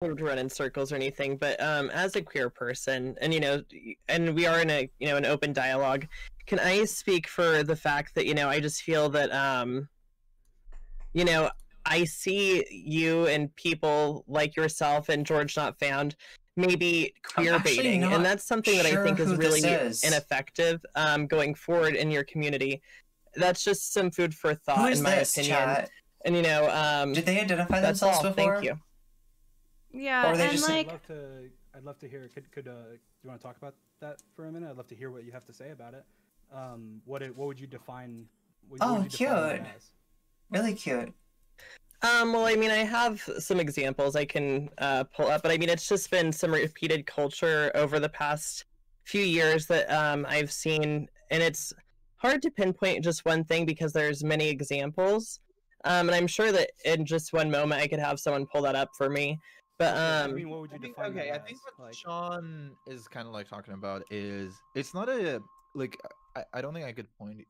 to run in circles or anything, but as a queer person, and and we are in a an open dialogue, can I speak for the fact that I just feel that I see you and people like yourself and George Not Found maybe queer baiting, and that's something that I think is really ineffective going forward in your community. That's just some food for thought, in my opinion. Chat? And did they identify themselves before? Thank you. Yeah, and just like, I'd love to hear. Could do you want to talk about that for a minute? I'd love to hear what you have to say about it. What would you define? Cute. Really cute. Well, I mean, I have some examples I can pull up, but I mean, it's just been some repeated culture over the past few years that I've seen, and it's hard to pinpoint just one thing because there's many examples. And I'm sure that in just one moment I could have someone pull that up for me. But I mean, what would you define? Okay, I think what Sean is kind of like talking about is it's not a like I don't think I could point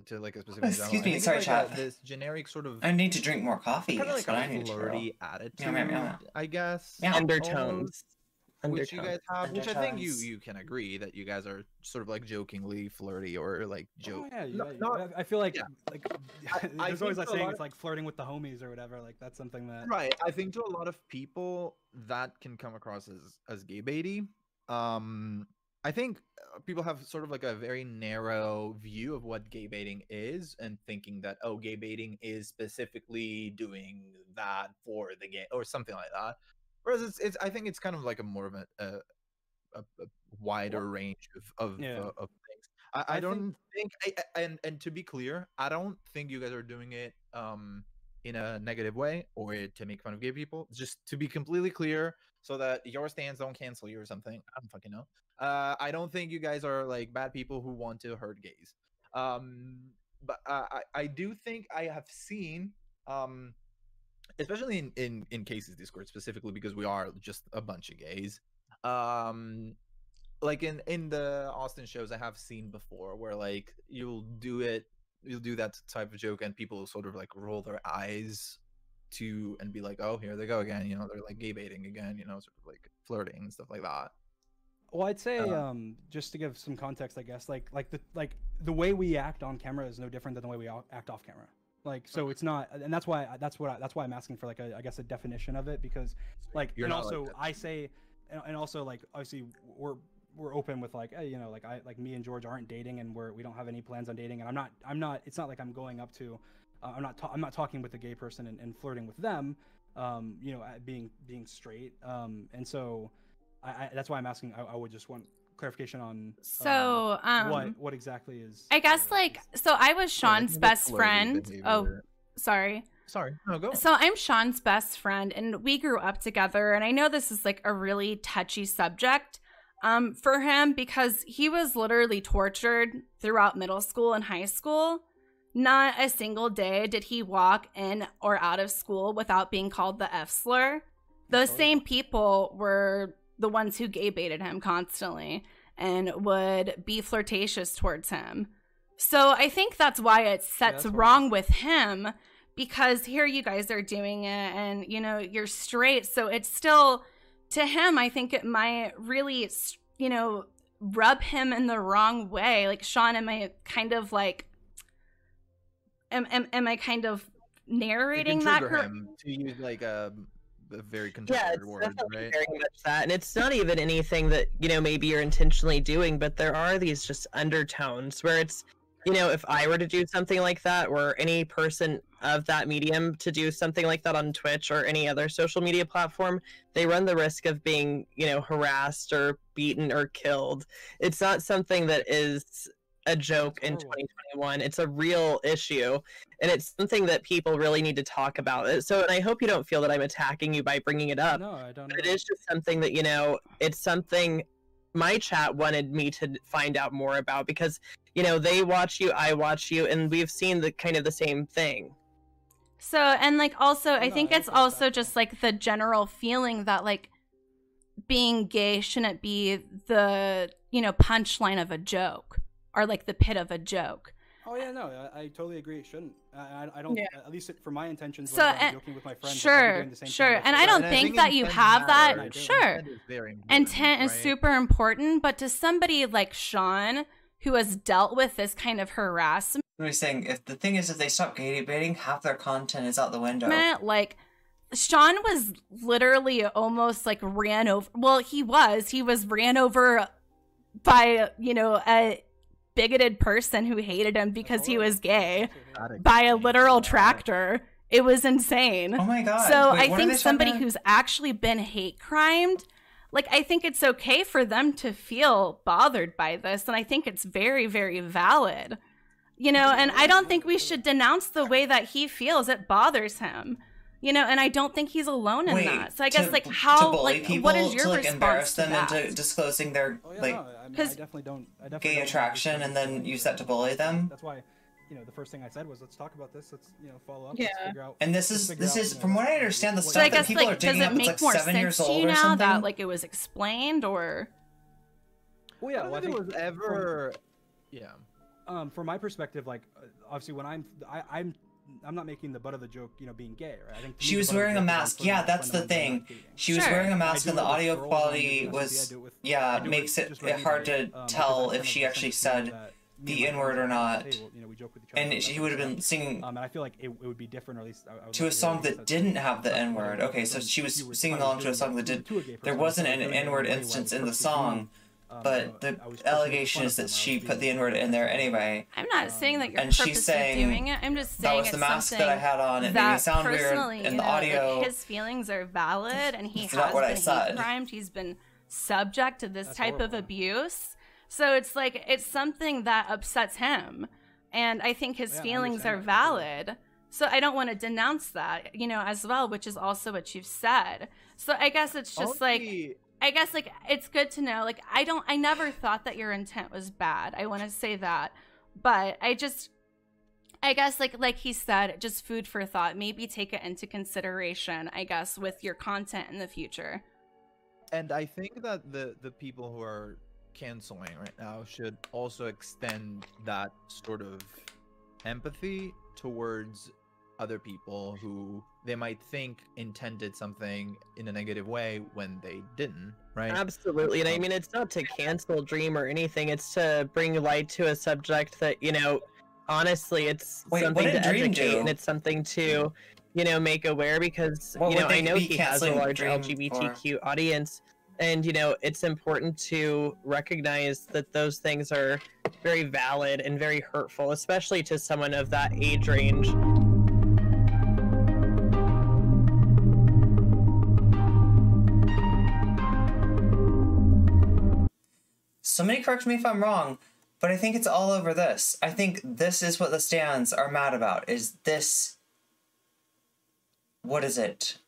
to like a specific. Excuse me, sorry, chat. This generic sort of. I need to drink more coffee. Kind of like a flirty attitude, I guess. Undertones. Which you guys have, which I think you can agree that you guys are sort of like jokingly flirty or like joke. Oh, yeah, I feel like there's always that saying it's like flirting with the homies or whatever. Like that's something that I think to a lot of people that can come across as gay baity. I think people have sort of like a very narrow view of what gay baiting is and thinking that gay baiting is specifically doing that for the gay or something like that. Whereas it's I think it's kind of like a more of a wider range of things. I don't think and to be clear, I don't think you guys are doing it in a negative way or to make fun of gay people. Just to be completely clear, so that your stands don't cancel you or something. I don't fucking know. I don't think you guys are like bad people who want to hurt gays. But I do think I have seen especially in Casey's Discord specifically because we are just a bunch of gays. Like in the Austin shows I have seen before where like you'll do that type of joke and people sort of like roll their eyes and be like, oh, here they go again, they're like gay baiting again, sort of like flirting and stuff like that. Well, I'd say just to give some context, I guess like the way we act on camera is no different than the way we act off camera. Like, so it's not, and that's why I'm asking for like I guess a definition of it, because like, and also like I say, and also like obviously we're open with like, hey, like me and George aren't dating and we don't have any plans on dating, and I'm not it's not like I'm going up to I'm not talking with a gay person and flirting with them, being straight, and so I that's why I'm asking. I would just want clarification on what exactly is. I guess like, so I was Sean's best friend. Oh, sorry. No, go. So I'm Sean's best friend and we grew up together, and I know this is like a really touchy subject for him because he was literally tortured throughout middle school and high school. Not a single day did he walk in or out of school without being called the F slur. Those same people were the ones who gay baited him constantly and would be flirtatious towards him. So I think that's why it sets wrong with him, because here you guys are doing it and you're straight, so it's still, to him, I think it might really rub him in the wrong way. Like, Sean, am I kind of like am I kind of narrating that him to use like a very conjectured word, right? Very much that, and it's not even anything that maybe you're intentionally doing, but there are these just undertones where it's if I were to do something like that, or any person of that medium to do something like that on Twitch or any other social media platform, they run the risk of being harassed or beaten or killed. It's not something that is a joke in 2021. It's a real issue, and it's something that people really need to talk about. So, and I hope you don't feel that I'm attacking you by bringing it up. No, I don't. But it is just something that it's something my chat wanted me to find out more about, because they watch you, I watch you, and we've seen the kind of the same thing. So, and like also, I think it's also just like the general feeling that like being gay shouldn't be the punchline of a joke, or like the pit of a joke. Oh yeah, no, I totally agree. It shouldn't. I don't. Yeah. At least for my intentions. So I'm joking with my friends. Sure, sure, and I don't think that you have that. Sure, intent is super important, but to somebody like Sean, who has dealt with this kind of harassment, what are you saying? If the thing is, if they stop gaybaiting, half their content is out the window. Like, Sean was literally almost like ran over. Well, he was ran over by, you know, a bigoted person who hated him because he was gay by a literal tractor. It was insane. Oh my god. So I think somebody who's actually been hate crimed, like, I think it's okay for them to feel bothered by this, and I think it's very, very valid. You know, and I don't think we should denounce the way that he feels. It bothers him. You know, and I don't think he's alone in that. So I guess, like, how, like, what is your response embarrass them to that? into disclosing their, like, I definitely don't gay attraction and then use that to bully them? That's why, you know, the first thing I said was, let's talk about this. Let's, you know, follow up. Yeah. Let's figure out. And this is from what I understand, the So stuff I guess, that people like, are digging does up it is make like more 7 years sense to old you or now something? that, like, it was explained, or? Well, yeah, I think it was ever, from my perspective, like, obviously when I'm not making the butt of the joke, you know, being gay, right? I think she was wearing a mask. Yeah, that's the thing. She was wearing a mask, and the audio quality was, makes it hard to tell if she actually said the N-word or not. And she would have been singing and I feel like it would be different, or at least to a song that didn't have the N-word. Okay, so she was singing along to a song that did. There wasn't an N-word instance in the song. But the allegation is that she put the N-word in there anyway. I'm not saying that you're purposely doing it. I'm just saying that was the mask that I had on. It made me sound weird, and the audio. Like, his feelings are valid, and he has not what been I said. hate crimed. He's been subject to this type of abuse. So it's like, it's something that upsets him, and I think his feelings are valid. So I don't want to denounce that, you know, as well, which is also what you've said. So I guess it's just I guess, like, it's good to know, like, I never thought that your intent was bad. I want to say that. But I guess, like he said, just food for thought. Maybe take it into consideration, I guess, with your content in the future. And I think that the people who are canceling right now should also extend that sort of empathy towards other people who they might think intended something in a negative way when they didn't, right? Absolutely. And I mean, it's not to cancel Dream or anything. It's to bring light to a subject that, you know, honestly, it's something to educate, and it's something to, you know, make aware, because, you know, I know he has a large LGBTQ audience, and, you know, it's important to recognize that those things are very valid and very hurtful, especially to someone of that age range. Somebody correct me if I'm wrong, but I think it's all over this. I think this is what the stands are mad about, is this... What is it?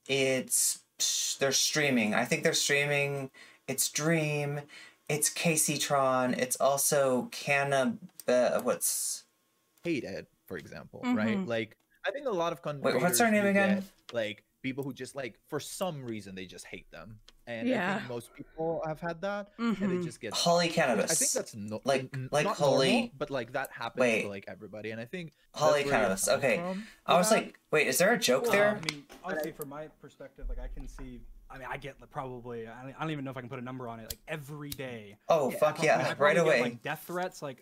They're streaming. I think they're streaming. It's Dream. It's Kaceytron. It's also what's... Hated, for example, right? Like, I think a lot of content. Wait, what's her name again? Like, people who just, like, for some reason, they just hate them. And I think most people have had that, and they just get Holly Cannabis. I think that's like Holly, normal, but like that happens to like everybody, and I think Holly Cannabis. Okay, I was like, wait, is there a joke there? I mean, honestly, from my perspective, like, I can see. I mean, I get probably. I don't even know if I can put a number on it. Like, every day. Oh fuck yeah! Right away. Like, death threats, like.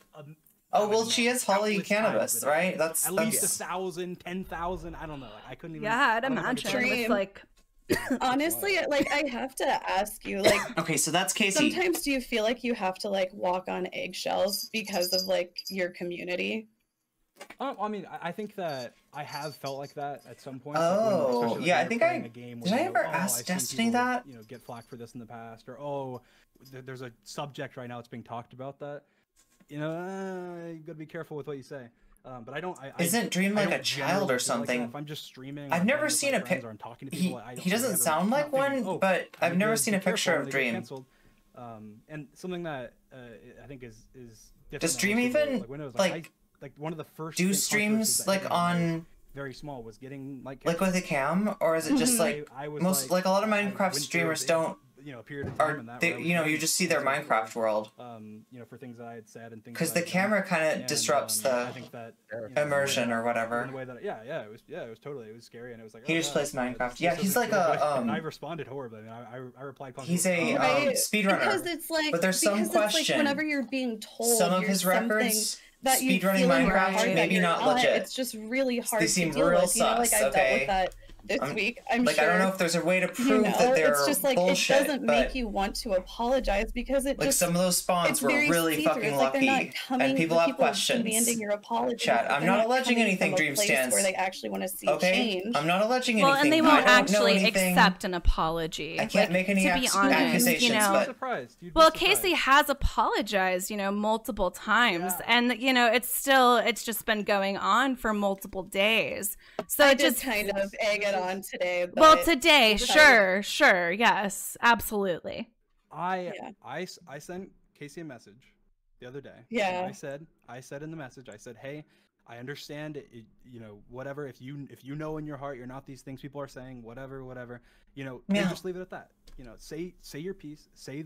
Oh well, she is Holly Cannabis, right? That's at least 1,000, 10,000. I don't know. Like, I couldn't even. Yeah, I'd imagine it's like. Honestly, like, I have to ask you, like, okay, so that's Casey. Sometimes do you feel like you have to, like, walk on eggshells because of, like, your community? I mean, I think that I have felt like that at some point. Oh, like, yeah, I think did I ever ask Destiny that? You know, get flack for this in the past, or there's a subject right now that's being talked about that. You know, you gotta be careful with what you say. But I don't. Isn't Dream like a child or something? Like, if I'm just streaming, I've never seen a picture. He doesn't sound like one, but I've never seen a picture of Dream. And something that I think is different. Does Dream even like one of the first do streams like on very small was getting like with a cam, or is it just like most like a lot of Minecraft streamers don't a period of time in that. You just see their Minecraft world. For things that I had said and things. Because the camera kind of disrupts the immersion or whatever. The way that it was totally, it was scary, and it was like he just plays Minecraft. Yeah, he's like a. I responded horribly. I replied. He's a speedrunner. Because it's like, but there's some question. Like whenever you're being told some of his records. That speedrunning Minecraft, maybe not legit. It's just really hard. They seem to deal real with. sus. I've dealt with that this week. I'm like, sure. I don't know if there's a way to prove that they're it's just like bullshit, it doesn't make you want to apologize because it like just, some of those spawns were really fucking lucky, and people have questions. Demanding your apology. Chat, I'm not alleging anything, DreamSTANS. Where they actually want to see change. I'm not alleging anything. Well, and they won't actually accept an apology. I can't make any accusations. Well, Casey has apologized, multiple times, and it's just been going on for multiple days. So I just kind of egg it on today. Well, today, sure, yes, absolutely. I sent Casey a message the other day. Yeah. I said in the message, I said, hey, I understand it, whatever. If you know in your heart you're not these things people are saying, whatever, just leave it at that. Say your piece, say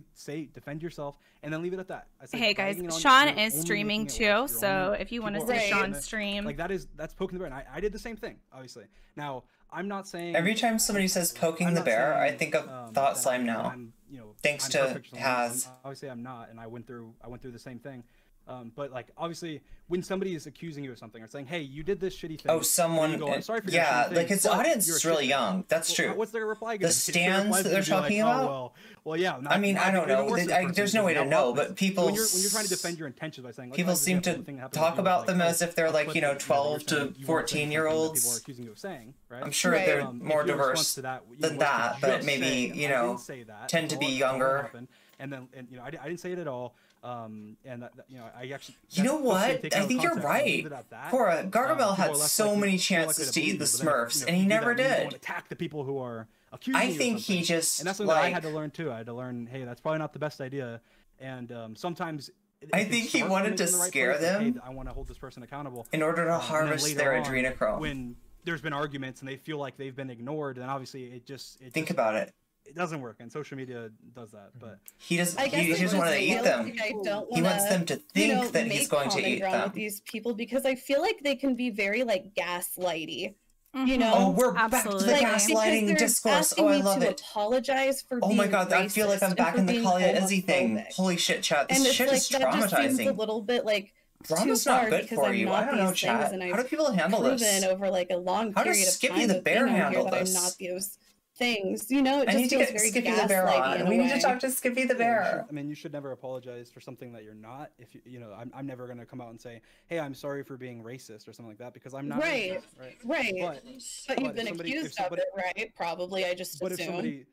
defend yourself, and then leave it at that. I said, hey guys, Sean is streaming too, so if you want to see Sean stream, like that's poking the bear, and I did the same thing, obviously. Now I'm not saying every time somebody says poking the bear, I think of Thought Slime now. Thanks to Haz. Obviously, I'm not, and I went through the same thing. But like obviously, when somebody is accusing you of something or saying, "Hey, you did this shitty thing," someone, go, I'm sorry for like his audience is really young. That's true. What's their reply? The stands that they're talking about. Well, yeah. I mean, I don't know. There's no way to know, but people. When you're trying to defend your intentions by saying, people seem to talk about them as if they're like 12 to 14-year-olds. People are accusing you of saying, right? I'm sure they're more diverse than that, but maybe tend to be younger. And then, I didn't say it at all. I actually. You know what? I think you're right. Cora, Gargamel had so many chances to eat the Smurfs, and he never did. Attack the people who are accusing I think he just. And that's something that I had to learn too. I had to learn, hey, that's probably not the best idea. And sometimes. I think he wanted to scare them. Hey, I want to hold this person accountable. In order to harvest their adrenochrome. When there's been arguments and they feel like they've been ignored, then obviously it just. Think about it. It doesn't work, and social media does that. But he doesn't want to eat them. He wants them to think that he's going to eat them. With these people, because I feel like they can be very like gaslighty. Oh, we're back to the gaslighting discourse. Oh, I love it. Apologize for oh my god, I feel like I'm back in the Kalia Izzy thing. Holy shit, chat. This shit is traumatizing. That just seems a little bit like. Drama's not good for you. I don't know, chat. How do people handle this? Over like a long period of time. How does Skippy the Bear handle this? I'm not those things, it just I need to get very Skippy the Bear on. We need to talk to Skippy the Bear. You should never apologize for something that you're not. If I'm never gonna come out and say, "Hey, I'm sorry for being racist" or something like that, because I'm not. Right. But you've been accused of it, right? Probably. I just assume. If somebody,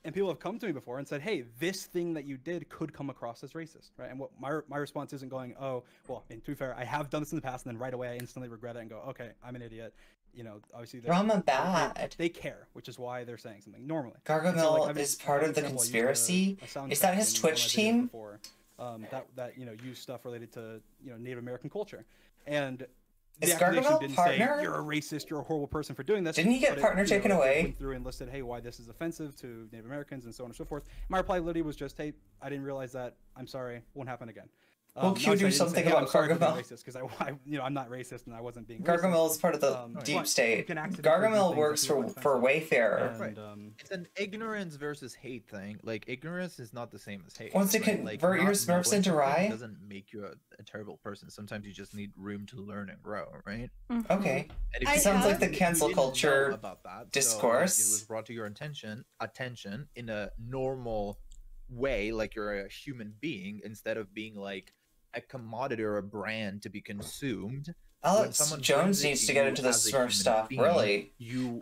and people have come to me before and said, "Hey, this thing that you did could come across as racist," right? And what my response isn't going, "Oh, well." To be fair, I have done this in the past, and then right away I instantly regret it and go, "Okay, I'm an idiot." Obviously drama bad. They care, which is why they're saying something normally. Gargamel is part of the conspiracy. Is that his Twitch team? That use stuff related to Native American culture, and is the accusation Gargamel didn't partner? say you're a racist, you're a horrible person for doing this. Didn't he get partner taken away? Went through and listed, hey, why this is offensive to Native Americans and so on and so forth. My reply literally was just, hey, I didn't realize that. I'm sorry, won't happen again. Will Q do something about Gargamel? Because I'm not racist and I wasn't being Gargamel racist. is part of the deep state. Gargamel works for Wayfarer. It's an ignorance versus hate thing. Like, ignorance is not the same as hate. Once you convert your Smurfs into rye, doesn't make you a terrible person. Sometimes you just need room to learn and grow, right? Okay. It sounds like the cancel culture about that, discourse. So, it was brought to your attention in a normal way, like you're a human being, instead of being like a commodity or a brand to be consumed. Alex Jones needs to get into the Smurf stuff, really.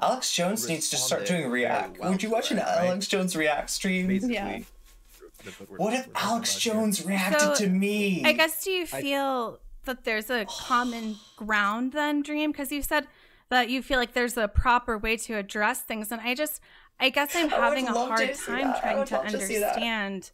Alex Jones needs to start doing React. Would you watch an Alex Jones React stream? Yeah. What if Alex Jones reacted to me? I guess, do you feel that there's a common ground then, Dream? Because you said that you feel like there's a proper way to address things, and I guess I'm having a hard time trying to understand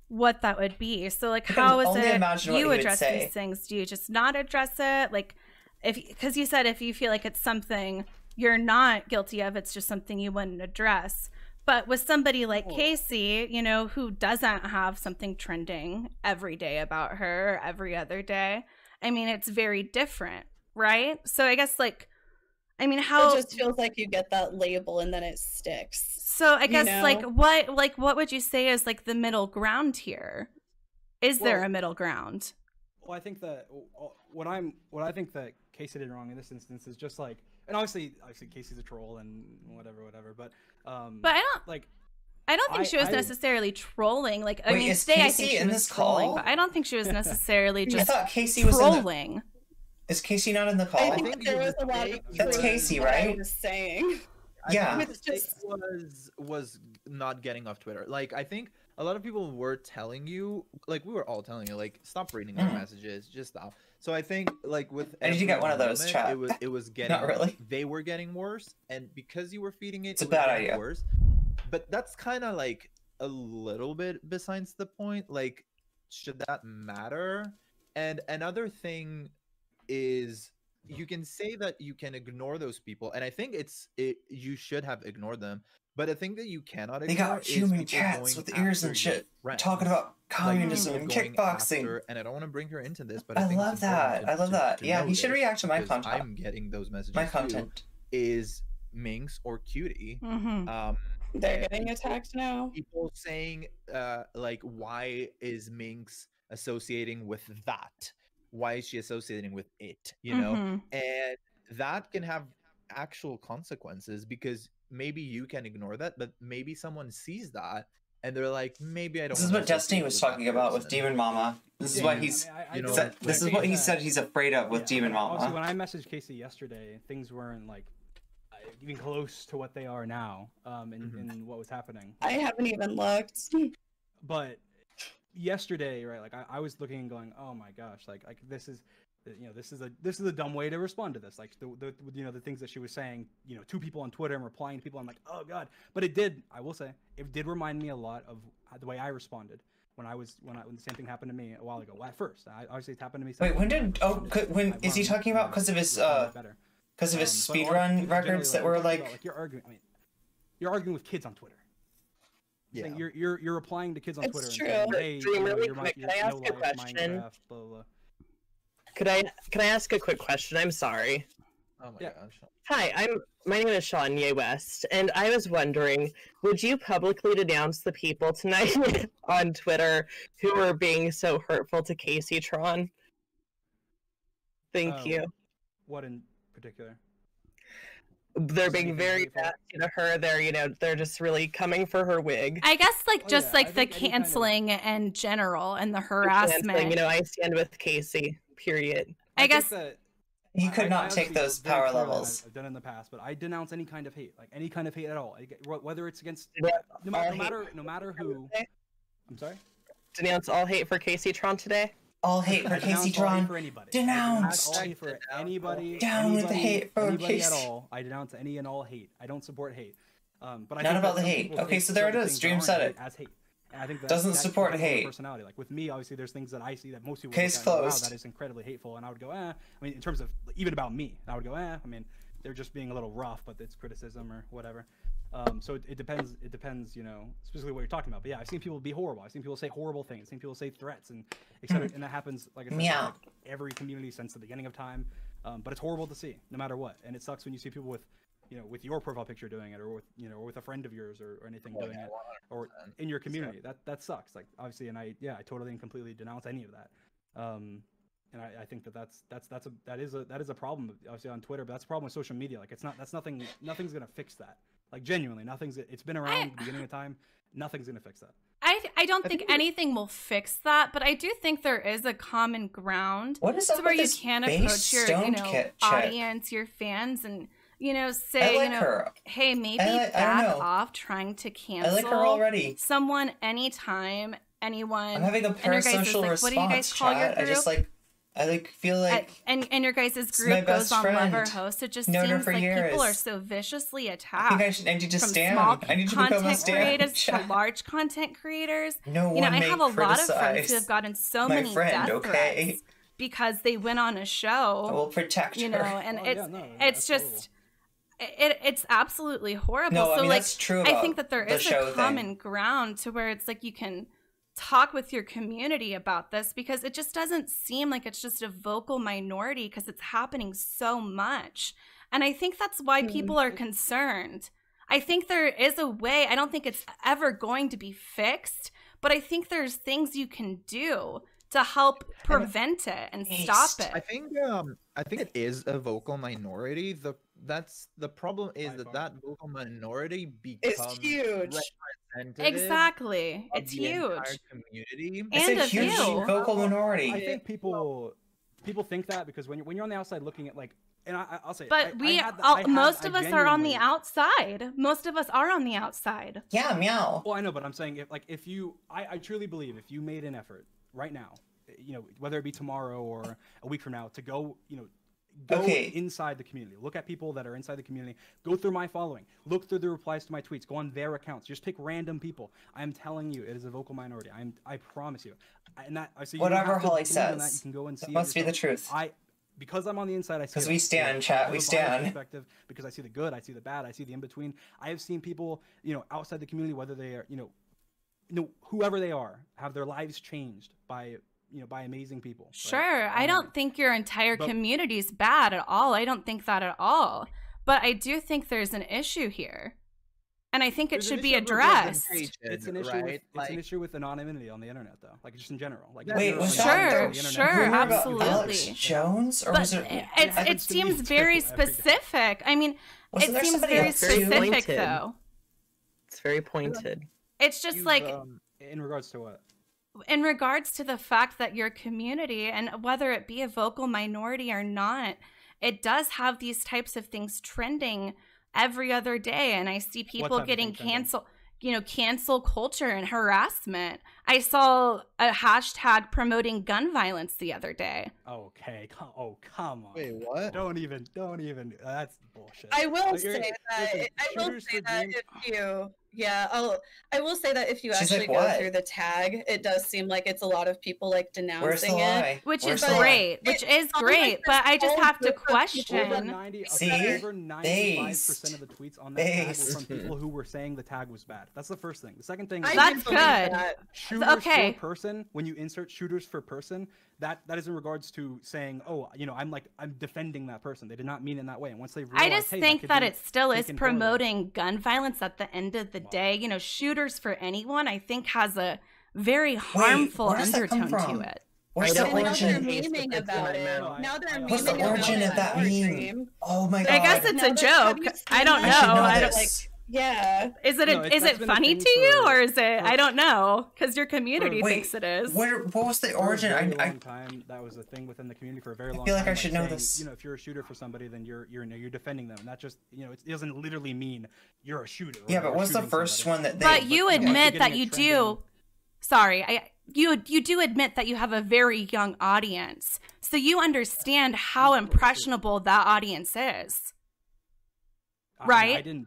what that would be. So like, how is it you address these things? Do you just not address it? Like, because you said if you feel like it's something you're not guilty of, it's just something you wouldn't address. But with somebody like Casey, you know, who doesn't have something trending every day about her, every other day, I mean, it's very different, right? So I guess, like, I mean, how... It just feels like you get that label and then it sticks. So I guess, you know? what would you say is, like, the middle ground here? Is there a middle ground? Well, I think that what I think that Casey did wrong in this instance is just like, and obviously Casey's a troll and whatever, but I don't think she was necessarily trolling. Like, I Wait, mean, is today Casey I think she in was this trolling, call? but I don't think she was necessarily just I thought Casey was trolling. Is Casey not in the call? I think there was a lot of That's Casey, right? I was saying. Yeah. I think it was not getting off Twitter. Like, I think a lot of people were telling you, like, we were all telling you, like, stop reading our messages, just stop. So I think, like, with I need to get one of those, moment, chat. it was getting, Not really. They were getting worse, and because you were feeding it, It's a was bad getting idea. worse. But that's kind of like a little bit besides the point. Like, should that matter? And another thing is, you can say that you can ignore those people, and I think you should have ignored them. But I think that you cannot ignore. They got is human people cats going with ears and after your shit, friends. talking about communism Like, and people going kickboxing. after- and I don't want to bring her into this, but I think love it's important that. I love that. to Yeah, know he should this, react to my because content. I'm getting those messages. My too, content. is Minx or Cutie. Mm-hmm. They're and getting attacked now. People saying, like, why is Minx associating with that? Why is she associating with it? You know, and that can have actual consequences, because maybe you can ignore that, but maybe someone sees that and they're like, maybe I don't. This is what Destiny was talking about with Demon Mama. This is what he's. This is what he said he's afraid of with Demon Mama. Also, when I messaged Casey yesterday, things weren't like even close to what they are now, in what was happening. I haven't even looked. But yesterday, right, like I was looking and going, oh my gosh, like this is, you know, this is a dumb way to respond to this. Like the you know, the things that she was saying, you know, to people on Twitter and replying to people. I'm like, oh god. But I will say, it did remind me a lot of the way I responded when the same thing happened to me a while ago. Well, at first, obviously it's happened to me. Wait, when is he talking about because of his speedrun records that were like you're arguing? I mean, you're arguing with kids on Twitter. Yeah. You're replying to kids on Twitter. It's true. And saying, hey, Dream, really you're quick, can I ask a question? Minecraft, blah, blah, blah. Can I ask a quick question? I'm sorry. Oh my gosh. Hi, my name is Shanye West, and I was wondering, would you publicly denounce the people tonight on Twitter who were being so hurtful to Kaceytron? Thank you. What in particular? They're being very nasty to her. They're just really coming for her wig. I guess the canceling in general and the harassment. I stand with Casey. Period. I guess that you could not take those power levels. I've done in the past, but I denounce any kind of hate, like any kind of hate at all, whether it's against no matter who. I'm sorry. Denounce all hate for Kaceytron today. All hate for Kaceytron. Denounced. All hate for anybody. Down with the hate for anybody at all. I denounce any and all hate. I don't support hate. But I not about the hate. Okay, so there it is. Dream said it. As hate. And I think that doesn't support hate. Personality. Like with me, obviously, there's things that I see that most people Case look at, closed. wow, that is incredibly hateful, and I would go, I mean, in terms of even about me, I would go, I mean, they're just being a little rough, but it's criticism or whatever. So it depends. It depends, specifically what you're talking about. But yeah, I've seen people be horrible. I've seen people say horrible things. I've seen people say threats and etc. And that happens, like I said, like every community since the beginning of time. But it's horrible to see, no matter what. And it sucks when you see people with your profile picture doing it, or with a friend of yours or anything doing it, or in your community. That sucks. Like obviously, and I totally and completely denounce any of that. And I think that is a problem obviously on Twitter, but that's a problem with social media. Like nothing's gonna fix that. Like genuinely, it's been around at the beginning of time. Nothing's gonna fix that. I don't think anything will fix that, but I do think there is a common ground to where you can approach your audience, your fans, and say hey, maybe back off trying to cancel I like her already. Someone anytime anyone. I'm having a parasocial response. What do you guys call your group? I feel like and your guys' group goes on Lover Host. It just seems like people are so viciously attacked. I need to from stand. Small I need to content become a stand. creators to large content creators. No one I have a lot of friends criticize who have gotten so my many friend, death okay? threats because they went on a show. I will protect her. And it's just. it's absolutely horrible. No, so I mean, like that's true I think that there the is a show common thing. ground to where it's like you can talk with your community about this, because it just doesn't seem like it's just a vocal minority, because it's happening so much. And I think that's why people are concerned. I think there is a way. I don't think it's ever going to be fixed, but I think there's things you can do to help prevent it and stop it. I think it is a vocal minority. That's the problem is that vocal minority becomes huge. Exactly. It's huge. Community. It's a huge vocal minority. I think people think that because when you're on the outside looking at like, and I'll say, but most of us are on the outside. Most of us are on the outside. Yeah, meow. Well, I know, but I'm saying if you, I truly believe if you made an effort right now, you know, whether it be tomorrow or a week from now, to go, you know, go inside the community, look at people that are inside the community, go through my following, look through the replies to my tweets, go on their accounts, just pick random people. I'm telling you, it is a vocal minority. I promise you. And that I see. Whatever Holly says, that, you can go and see it must be the truth. Because I'm on the inside, I see. Because we stand, chat. We stand. Because I see the good, I see the bad, I see the in between. I have seen people, you know, outside the community, whether they are, you know, whoever they are, have their lives changed by, you know, by amazing people. Sure. Right? I don't think your entire community is bad at all. I don't think that at all. But I do think there's an issue here. And I think it should be addressed. It's an issue. Right? It's an issue with anonymity on the internet, though. Like just in general. Like wait, was sure, absolutely. Alex Jones, or was it seems very specific. I mean, it seems very specific, though. It's very pointed. It's just like in regards to what? In regards to the fact that your community, and whether it be a vocal minority or not, it does have these types of things trending every other day. And I see people getting canceled, you know, cancel culture and harassment. I saw a hashtag promoting gun violence the other day. Okay. Oh, come on. Wait, what? Don't even. That's bullshit. I will say that if you, I will say that if you actually go through the tag, it does seem like it's a lot of people like denouncing it, which is great. But I just have to question. Over 95% of the tweets on that tag were from people who were saying the tag was bad. That's the first thing. The second thing, that's good. Shooters for person. When you insert shooters for person, that is in regards to saying, oh, you know, I'm defending that person. They did not mean it in that way. And once they realize, I just think that it still is promoting gun violence at the end of the day. You know, shooters for anyone, I think, has a very harmful undertone to it. What's the origin? What's the origin of that meme? Oh my god! I guess it's a joke. I don't know. Yeah. Is it funny to you, or is it? I don't know, because your community thinks it is. What was the origin? For a very long time, that was a thing within the community for a very long time. I feel like I should know this. You know, if you're a shooter for somebody, then you're defending them, and that just, you know, it doesn't literally mean you're a shooter. Yeah, but what's the first one that they? But you admit that you do. Sorry, you do admit that you have a very young audience, so you understand how impressionable that audience is. Right? I didn't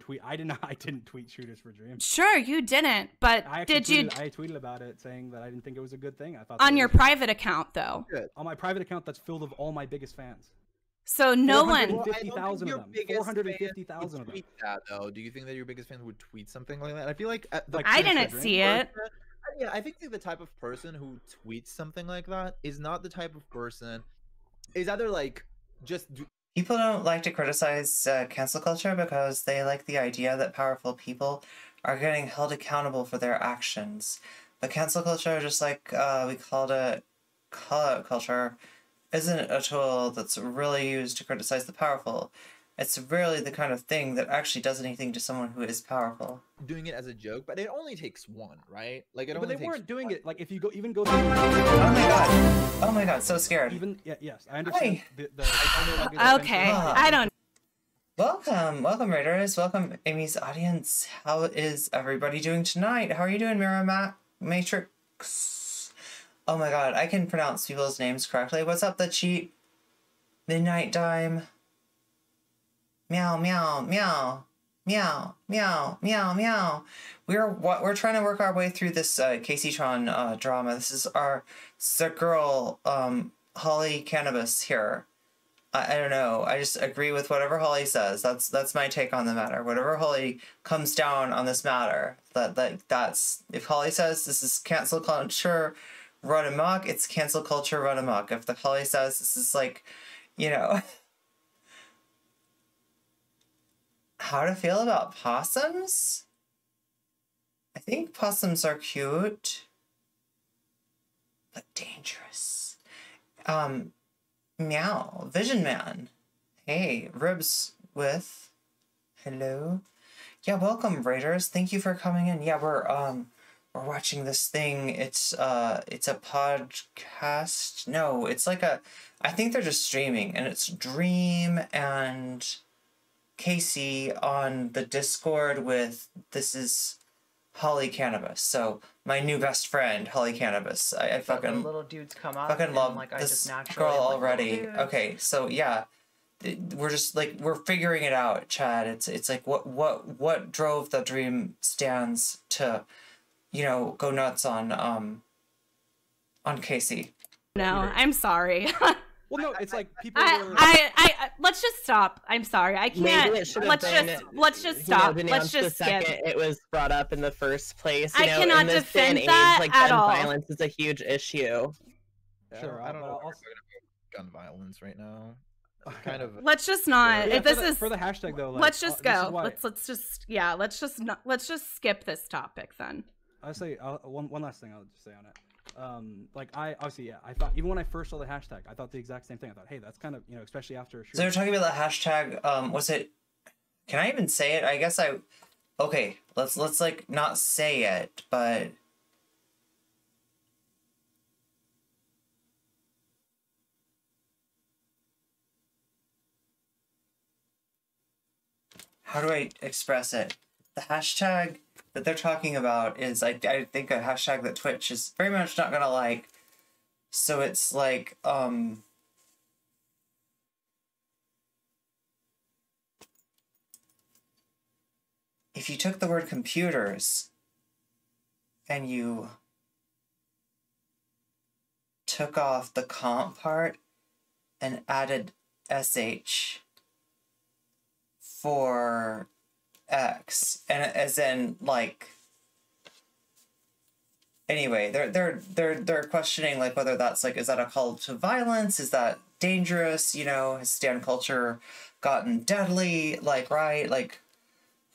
tweet shooters for dreams. Sure, you didn't, but did you? I tweeted about it saying that I didn't think it was a good thing. I thought on your private account, though. Good. On my private account, that's filled with all my biggest fans. So no one. 450,000 of them. 450,000 of them. Tweet that though. Do you think that your biggest fans would tweet something like that? I feel like I didn't see it. Yeah, I think the type of person who tweets something like that is not the type of person. Is either like just. People don't like to criticize cancel culture because they like the idea that powerful people are getting held accountable for their actions. But cancel culture, just like we called it call-out culture, isn't a tool that's really used to criticize the powerful. It's rarely the kind of thing that actually does anything to someone who is powerful. Doing it as a joke, but it only takes one, right? Like it. But only they weren't doing one. it. Like if you go through. Oh my god! So scared. Yes, I understand. Okay, I don't. Welcome, Raiders. Welcome, Amy's audience. How is everybody doing tonight? How are you doing, Mirror Matrix? Oh my god, I can pronounce people's names correctly. What's up, the cheat? Midnight Dime. Meow, meow, meow, meow, meow, meow, meow. We're trying to work our way through this Kaceytron drama. This is our girl, Holly Cannabis here. I don't know. I just agree with whatever Holly says. That's my take on the matter. Whatever Holly comes down on this matter, that's if Holly says this is cancel culture run amok, it's cancel culture run amok. If the Holly says this is like, you know, how to feel about possums? I think possums are cute, but dangerous. Meow, Vision Man. Hey, Ribs with. Hello. Yeah, welcome, Raiders. Thank you for coming in. Yeah, we're watching this thing. It's a podcast. No, it's like I think they're just streaming, and it's Dream and Casey on the Discord with this is Holly Cannabis. So my new best friend, Holly Cannabis. I fucking the little dudes come up. Fucking love like, this girl already. Okay, so yeah, we're just like we're figuring it out, Chad. It's like what drove the Dream stands to, you know, go nuts on Casey. No, I'm sorry. Well, no, it's like people. I let's just stop. I'm sorry, I can't. Let's just stop. Let's just skip. It was brought up in the first place. I cannot defend that like, at gun all. Violence is a huge issue. Sure, I don't know. Gun violence right now. Kind of. Let's just not. Yeah, if this is for the hashtag though. Like, let's just go. Let's just skip this topic then. I'll say one last thing. I'll just say on it. Like I thought even when I first saw the hashtag, I thought the exact same thing. I thought, hey, that's kind of, you know, especially after a shooting. So they're talking about the hashtag. Was it? Can I even say it? I guess I. Okay, let's like not say it, but. How do I express it? The hashtag that they're talking about is, I think, a hashtag that Twitch is very much not gonna like. So it's like, if you took the word computers and you took off the comp part and added sh for X, and as in like, anyway, they're questioning like whether that's like, is that a call to violence? Is that dangerous? You know, has stan culture gotten deadly? Like, right? Like,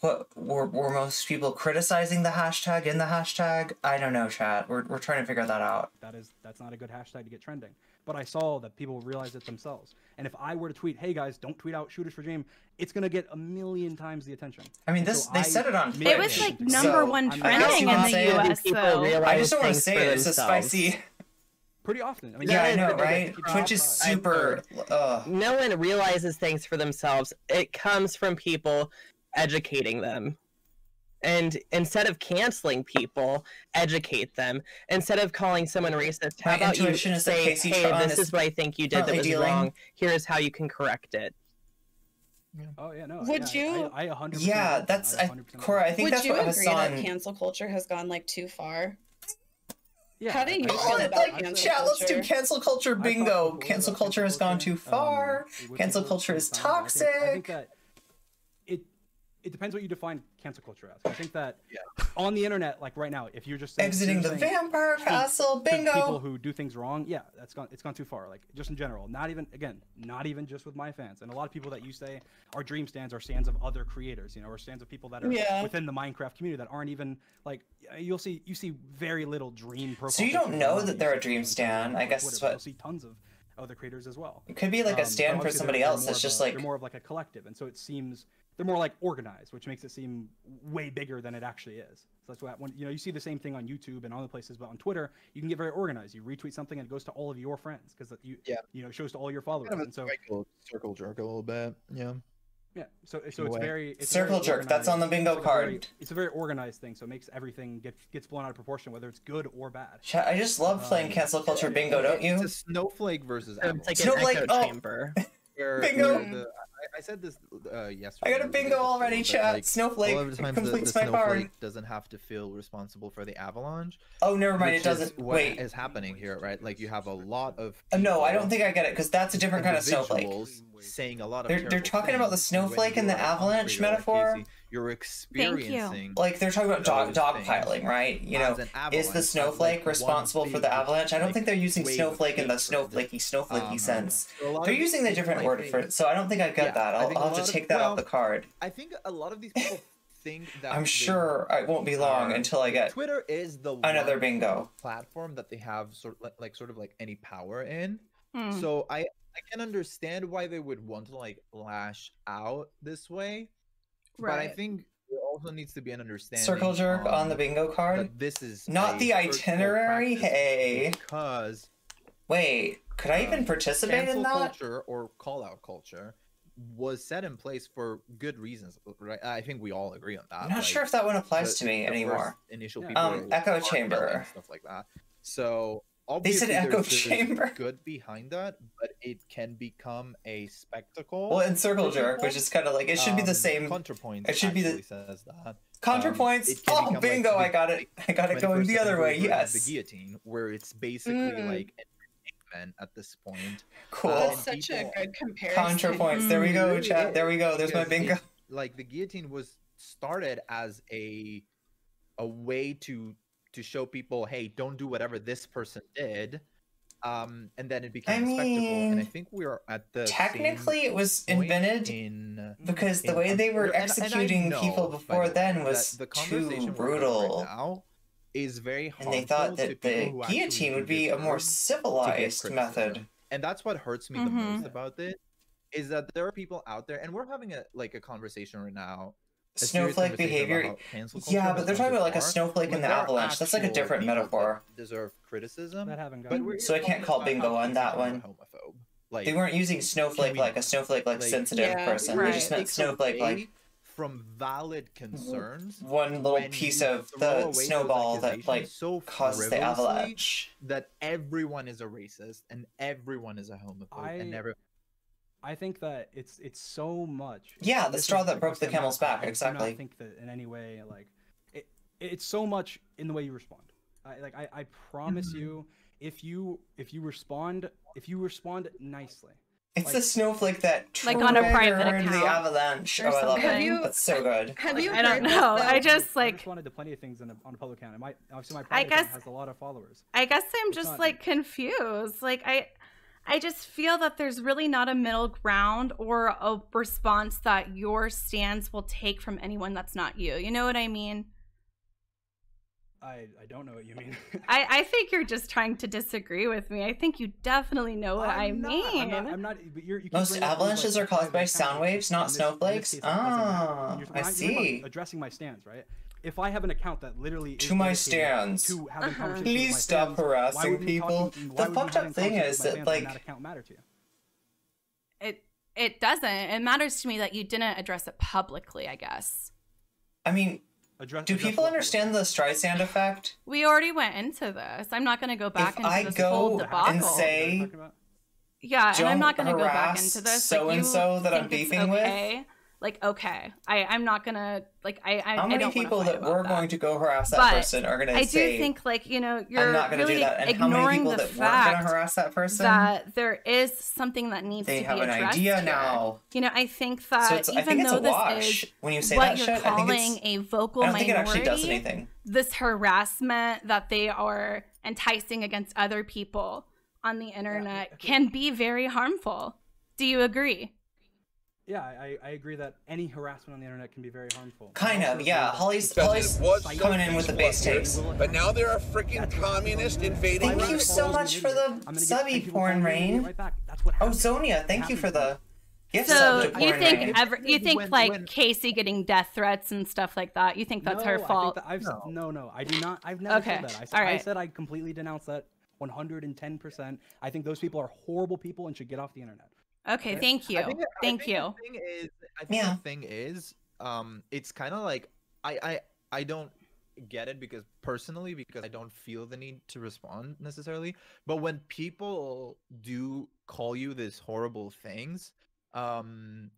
what were most people criticizing the hashtag in the hashtag? I don't know, chat. We're trying to figure that out. That's not a good hashtag to get trending. But I saw that people realized it themselves. And if I were to tweet, hey guys, don't tweet out shooters for Dream, it's gonna get 1,000,000 times the attention. I mean, this they said it on Twitch. It was like number one trending in the US though. I just don't want to say it. It's a spicy. Pretty often. I mean, yeah, I know, right? Twitch is super. No one realizes things for themselves. It comes from people educating them. And instead of canceling people, educate them. Instead of calling someone racist, how about you say, hey, this is what I think you did that was wrong. Here's how you can correct it. Oh yeah, no. Would you? I 100%. Yeah, that's Cora. I think that's what Hassan. Would you agree that cancel culture has gone like too far? Yeah. How do you feel about cancel culture? Let's do cancel culture bingo. Cancel culture has gone too far. Cancel culture is toxic. I think that it depends what you define cancel culture as. I think that on the internet, like right now, if you're just saying, exiting the vampire castle bingo, people who do things wrong, yeah, it's gone too far. Like just in general, not even just with my fans, and a lot of people that you say are Dream stands are stands of other creators, you know, or stands of people that are within the Minecraft community that aren't even like you see very little Dream profiles. So you don't know that they're a Dream stan. I guess it's what you'll see tons of other creators as well. It could be like a stand for somebody else. It's just like they're more of like a collective, and so it seems. They're more like organized, which makes it seem way bigger than it actually is. So that's why when you see the same thing on YouTube and other places, but on Twitter you can get very organized. You retweet something and it goes to all of your friends because it shows to all your followers. Kind of and so circle jerk a little bit, yeah. Yeah, so it's very circle jerk. That's on the bingo card. It's a very organized thing, so it makes everything gets blown out of proportion, whether it's good or bad. I just love playing cancel culture bingo, don't you? It's a snowflake versus it's like an echo chamber. Bingo. I said this yesterday. I got a bingo already, chat. Like, snowflake. It completes my card. Doesn't have to feel responsible for the avalanche. Oh, never mind. It doesn't. What is happening here, right? Like you have a lot of. No, I don't think I get it because that's a different kind of snowflake. Saying a lot of. They're talking about the snowflake and the avalanche metaphor. Casey, you're experiencing. Like they're talking about dogpiling, right? You know, is the snowflake responsible for the avalanche? I don't think they're using snowflake in the snowflakey sense. They're using a different word for it, so I don't think I get that. I'll just take that off the card. I think a lot of these people think that. I'm sure it won't be long until I get. Twitter is the another bingo platform that they have sort of like any power in. So I can understand why they would want to like lash out this way, but I think there also needs to be an understanding. Circle jerk on the bingo card. This is not the itinerary. Hey, because wait, could I even participate in that? Culture or call out culture was set in place for good reasons, right? I think we all agree on that. I'm not sure if that one applies to me anymore. Initial people echo chamber stuff like that. So. They said echo chamber. Good behind that, but it can become a spectacle. Well, and circle jerk, which is kind of like it should be the same. ContraPoints. It should be the says that. ContraPoints. Oh, bingo! Like I got it. I got it going the other way. Yes. The guillotine, where it's basically like entertainment at this point. Cool. That's such a good comparison. ContraPoints. There we go, chat. There we go. There's my bingo. Like the guillotine was started as a way to show people, hey, don't do whatever this person did, and then it became a spectacle. And I think we are at the technically it was invented because the way they were executing people before then was too brutal. Right now is very harmful, and they thought that the guillotine would be a more civilized method. And that's what hurts me the most about this, is that there are people out there, and we're having a conversation right now. Snowflake behavior, yeah, but they're talking about like a snowflake in the avalanche. That's like a different metaphor. Deserve criticism, so I can't call bingo on that one. Like, they weren't using snowflake like a snowflake like sensitive person. They just meant snowflake like from valid concerns. One little piece of the snowball that like caused the avalanche. That everyone is a racist and everyone is a homophobe and never. I think that it's so much. Yeah, the straw that broke the camel's back. Exactly. I think that in any way, like, it's so much in the way you respond. I promise you, if you respond nicely. It's the snowflake that like on a private account. The avalanche. Oh, I love it. That's so good. Have you? I don't know. I just like. I responded to plenty of things on a public account. Obviously my private account has a lot of followers. I guess I'm just like confused. Like I just feel that there's really not a middle ground or a response that your stance will take from anyone that's not you. You know what I mean? I don't know what you mean. I think you're just trying to disagree with me. I think you definitely know what I mean. I'm not but you most avalanches are caused by sound waves, not snowflakes. Ah, I see. Addressing my stance, right? If I have an account that literally to my stance, please stop harassing people. The fucked up thing is that like that account matter to you. It doesn't. It matters to me that you didn't address it publicly, I guess. I mean, do people understand the Streisand effect? We already went into this. I'm not going to go back into this whole debacle. If I go and say, yeah, and I'm not going to go back into this. So and so that I'm beefing with. Like, okay, I'm not gonna like How many people that we're going to go harass that person are gonna say? I do think like you're I'm not gonna really do that. And ignoring how many people the that fact weren't gonna harass that person that there is something that needs to be addressed. They have an idea now. You know, I think that even though this is when you say what that you're shit, calling a vocal I don't think it minority, actually does anything. This harassment that they are enticing against other people on the internet can be very harmful. Do you agree? Yeah, I agree that any harassment on the internet can be very harmful. Kind of, yeah. Holly's coming in with the base takes. But now there are freaking communists invading. Thank you so much for the subby, Porn Rain. Oh, Sonia, thank you for the gift sub to Porn Rain. You think like Casey getting death threats and stuff like that? You think that's her fault? No, I do not. I've never said that. I said I completely denounce that 110%. I think those people are horrible people and should get off the internet. Okay, thank you. Thank you. The thing is, it's kind of like I don't get it because I don't feel the need to respond necessarily. But when people do call you these horrible things,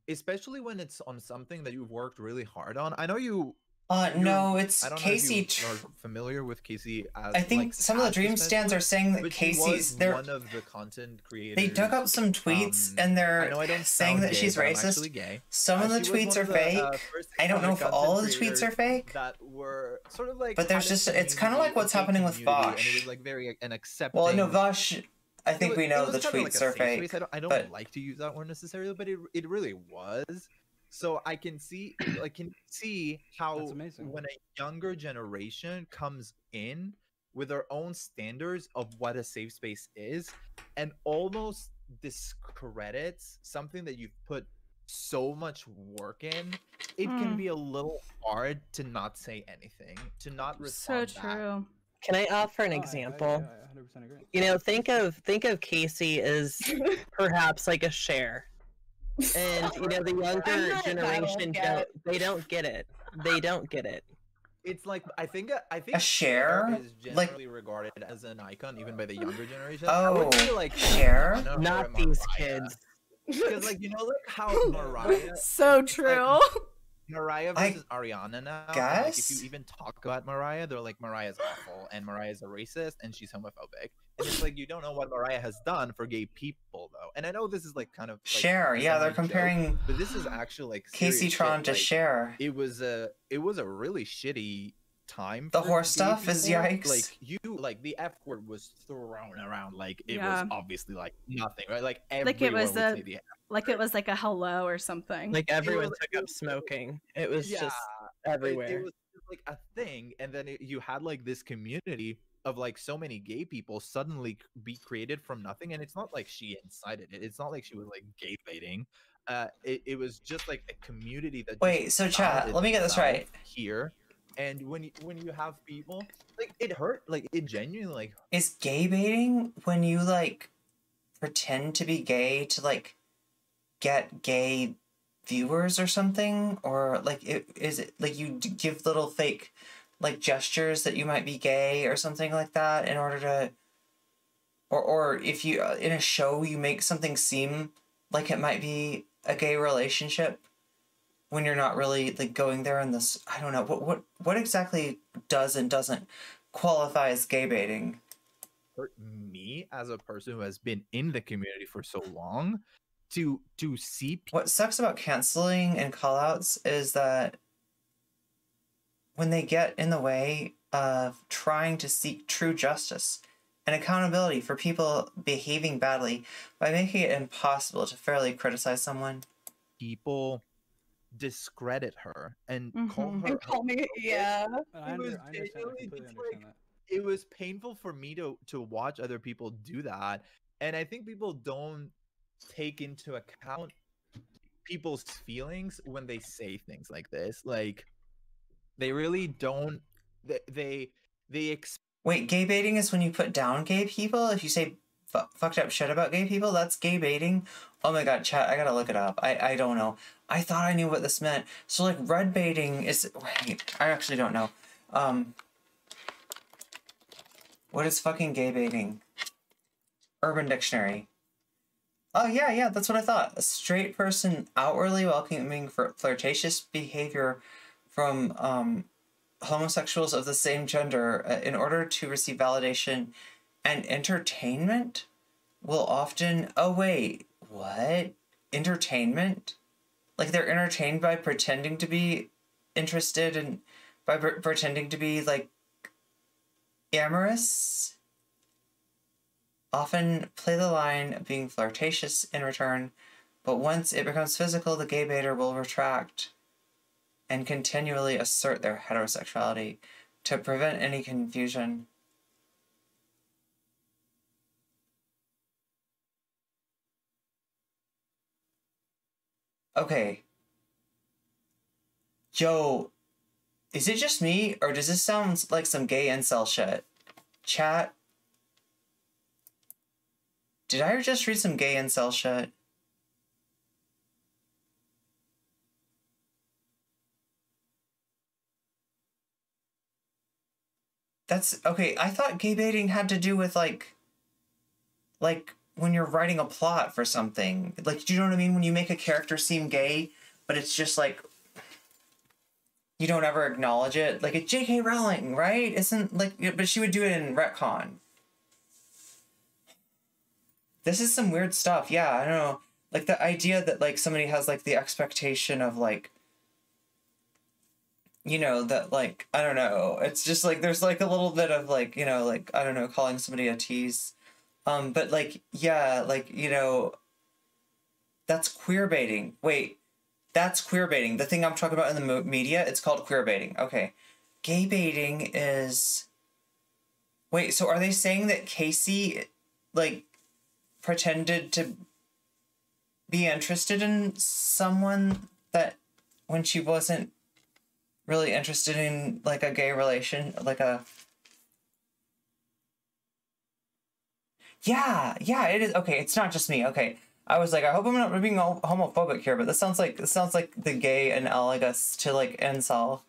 especially when it's on something that you've worked really hard on. I know you. No, it's I don't Casey. know if you are familiar with Casey. As, I think some of the Dream stands are saying that Casey's one of the content creators. They dug up some tweets and they're saying that she's racist. Some of the tweets are fake. I don't know if all of the tweets are fake. That were sort of like. But there's just it's kind of like what's happening with Vosh. And it was like very an accepting. Well, no, Vosh. I think we know the tweets are fake. I don't like to use that word necessarily, but it really was. So I can see how when a younger generation comes in with their own standards of what a safe space is and almost discredits something that you've put so much work in, it can be a little hard to not say anything, to not respond. So true. Can I offer an example? I 100% agree. You know, think of Casey as perhaps like a Cher. And you know, the younger generation don't get it. They don't get it. It's like I think a Cher is generally regarded as an icon even by the younger generation. Oh, like Cher, not these kids. Because like you know, like how Mariah. So true. Like, Mariah versus Ariana now. Guys, like, if you even talk about Mariah, they're like Mariah's awful and Mariah's a racist and she's homophobic. And it's like you don't know what Mariah has done for gay people though. And I know this is like kind of like, Cher, yeah, they're comparing. But this is actually like Kaceytron to Cher. It was a really shitty time. The horse stuff is yikes. Like the F word was thrown around like it was obviously like nothing, right? Like it was it was like a hello or something. Like everyone took up smoking. It was just everywhere. It was like a thing, and then you had like this community of like so many gay people suddenly be created from nothing, and it's not like she incited it. It's not like she was like gay baiting. It was just like a community that. Wait, so chat. Let me get this right here. And when you have people like it hurt, like it genuinely like. Is gay baiting when you like pretend to be gay to like get gay viewers or something, or like is it like you give little fake like gestures that you might be gay or something like that in order to, or if you in a show you make something seem like it might be a gay relationship when you're not really like going there in this. I don't know what exactly does and doesn't qualify as gay baiting. For me as a person who has been in the community for so long, to see what sucks about canceling and callouts is that when they get in the way of trying to seek true justice and accountability for people behaving badly by making it impossible to fairly criticize someone, people discredit her and call me it was painful for me to watch other people do that, and I think people don't take into account people's feelings when they say things like this. Like they really don't. Wait, gay baiting is when you put down gay people. If you say fucked up shit about gay people, that's gay baiting. Oh my god, chat, I gotta look it up. I don't know. I thought I knew what this meant. So like red baiting is. Wait, I actually don't know. What is fucking gay baiting? Urban Dictionary. Oh, yeah, that's what I thought. A straight person outwardly welcoming flirtatious behavior from homosexuals of the same gender in order to receive validation and entertainment will often... Oh, wait. What? Entertainment? Like, they're entertained by pretending to be interested and by pretending to be, like, amorous? Often play the line of being flirtatious in return, but once it becomes physical, the gay baiter will retract and continually assert their heterosexuality to prevent any confusion. Okay. Yo, is it just me, or does this sound like some gay incel shit? Chat? Did I just read some gay incel shit? That's... Okay, I thought gay baiting had to do with, like when you're writing a plot for something. Like, do you know what I mean? When you make a character seem gay, but it's just like you don't ever acknowledge it. Like, it's J.K. Rowling, right? Isn't like, but she would do it in retcon. This is some weird stuff. Yeah, I don't know. Like, the idea that, like, somebody has, like, the expectation of, like, you know, that, like, I don't know. It's just, like, there's, like, a little bit of, like, you know, like, I don't know, calling somebody a tease. But, like, yeah, like, you know, that's queer baiting. Wait, that's queer baiting. The thing I'm talking about in the media, it's called queer baiting. Okay. Gay baiting is... Wait, so are they saying that Casey, like, pretended to be interested in someone that when she wasn't really interested in, like, a gay relation, like a... Yeah, it is. Okay, it's not just me. Okay, I was like, I hope I'm not being homophobic here, but this sounds like the gay analogous to, like, incel.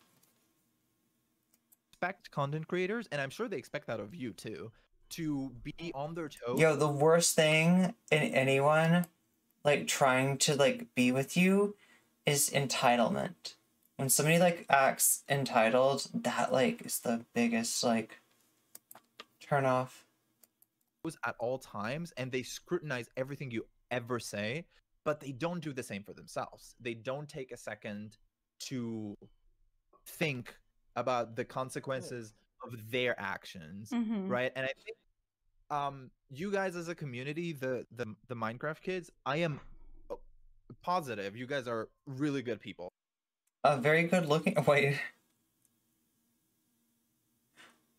Expect content creators, and I'm sure they expect that of you too, to be on their toes. Yo, the worst thing in anyone, like, trying to, like, be with you is entitlement. When somebody, like, acts entitled, that, like, is the biggest, like, turn off. At all times, and they scrutinize everything you ever say, but they don't do the same for themselves. They don't take a second to think about the consequences of their actions, right? And I think you guys as a community, the Minecraft kids, I am positive you guys are really good people. Very good looking. Wait.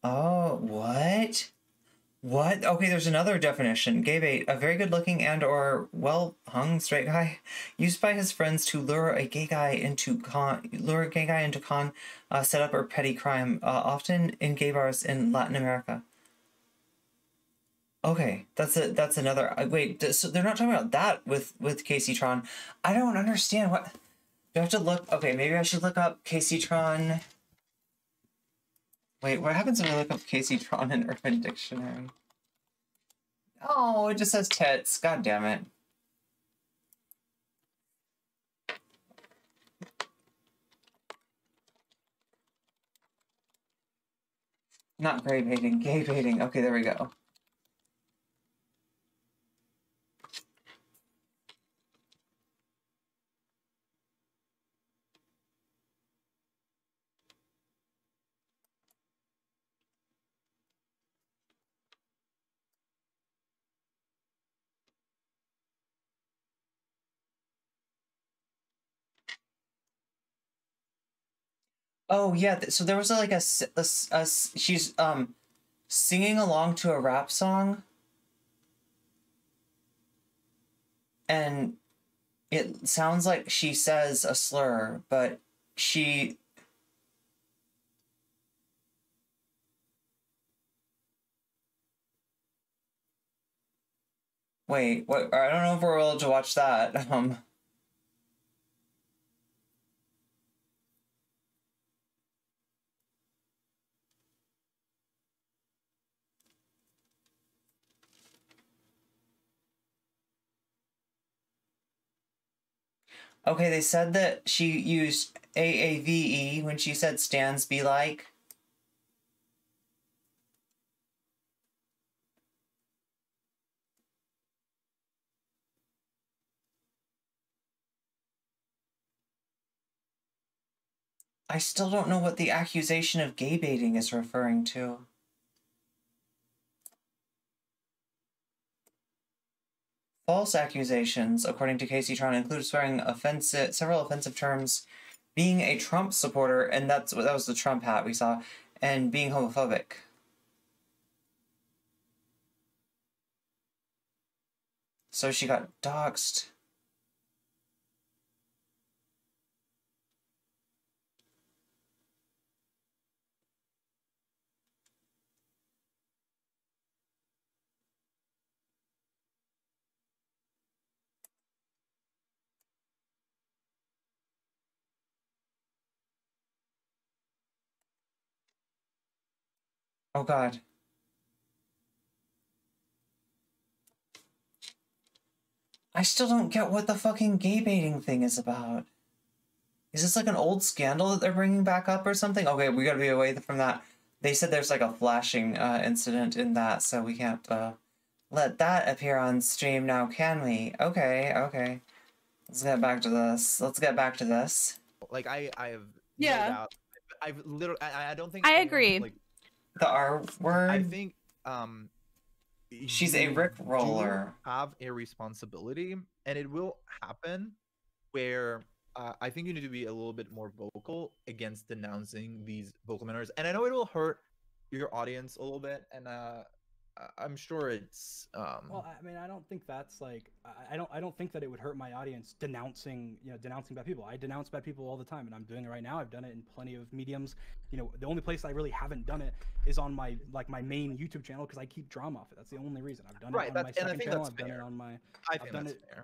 Oh, what? What? Okay, there's another definition. Gay bait, a very good-looking and or well-hung straight guy used by his friends to lure a gay guy into setup or petty crime, often in gay bars in Latin America. Okay, that's another. Wait, so they're not talking about that with Kaceytron. I don't understand what. Do I have to look? Okay, maybe I should look up Kaceytron. Wait, what happens if I look up Kaceytron in Urban Dictionary? Oh, it just says tits. God damn it. Not gay baiting, gay baiting. Okay, there we go. Oh yeah, so there was like a she's singing along to a rap song, and it sounds like she says a slur, but she wait, what? I don't know if we're able to watch that. Okay, they said that she used AAVE when she said stands be like. I still don't know what the accusation of gay baiting is referring to. False accusations, according to Kaceytron, include swearing several offensive terms, being a Trump supporter, and that was the Trump hat we saw, and being homophobic. So she got doxxed. Oh God. I still don't get what the fucking gay baiting thing is about. Is this like an old scandal that they're bringing back up or something? Okay, we gotta be away from that. They said there's like a flashing incident in that, so we can't let that appear on stream now, can we? Okay. Let's get back to this. Like I have yeah. I've literally I don't think I agree. Like, the R word. I think she's a Rick roller. Have a responsibility, and it will happen where I think you need to be a little bit more vocal against denouncing these vocal minors. And I know it will hurt your audience a little bit, and I'm sure it's well, I mean, I don't think that's like I don't think that it would hurt my audience denouncing bad people. I denounce bad people all the time, and I'm doing it right now. I've done it in plenty of mediums. The only place I really haven't done it is on my main YouTube channel, because I keep drama off it. That's the only reason I've done it on my second channel. I've done it on my.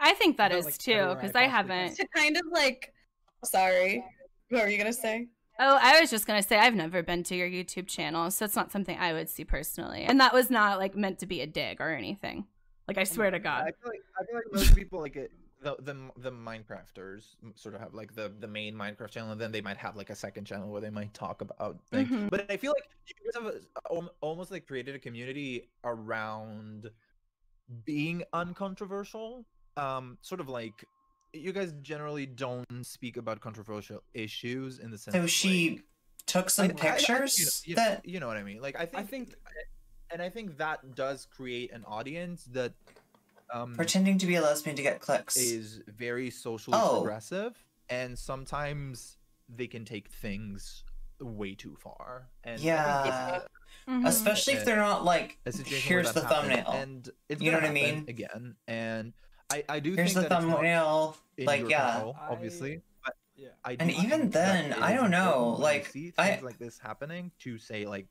I think that is too, because I haven't. To kind of like, sorry, what were you gonna say? Oh, I was just going to say, I've never been to your YouTube channel, so it's not something I would see personally. And that was not, like, meant to be a dig or anything. Like, I swear to God. I feel like most people, like, the Minecrafters sort of have, like, the main Minecraft channel, and then they might have, like, a second channel where they might talk about things. Mm-hmm. But I feel like you guys have almost, like, created a community around being uncontroversial. Sort of, like... You guys generally don't speak about controversial issues in the sense. So she took some pictures. That you know what I mean. Like I think that does create an audience that pretending to be a lesbian to get clicks is very socially progressive, and sometimes they can take things way too far. And especially if they're not like, here's the thumbnail, and it's you know what I mean. Again, and I do here's think the thumbnail, like control, obviously. But and even then, I don't know, like see things like this happening to say like,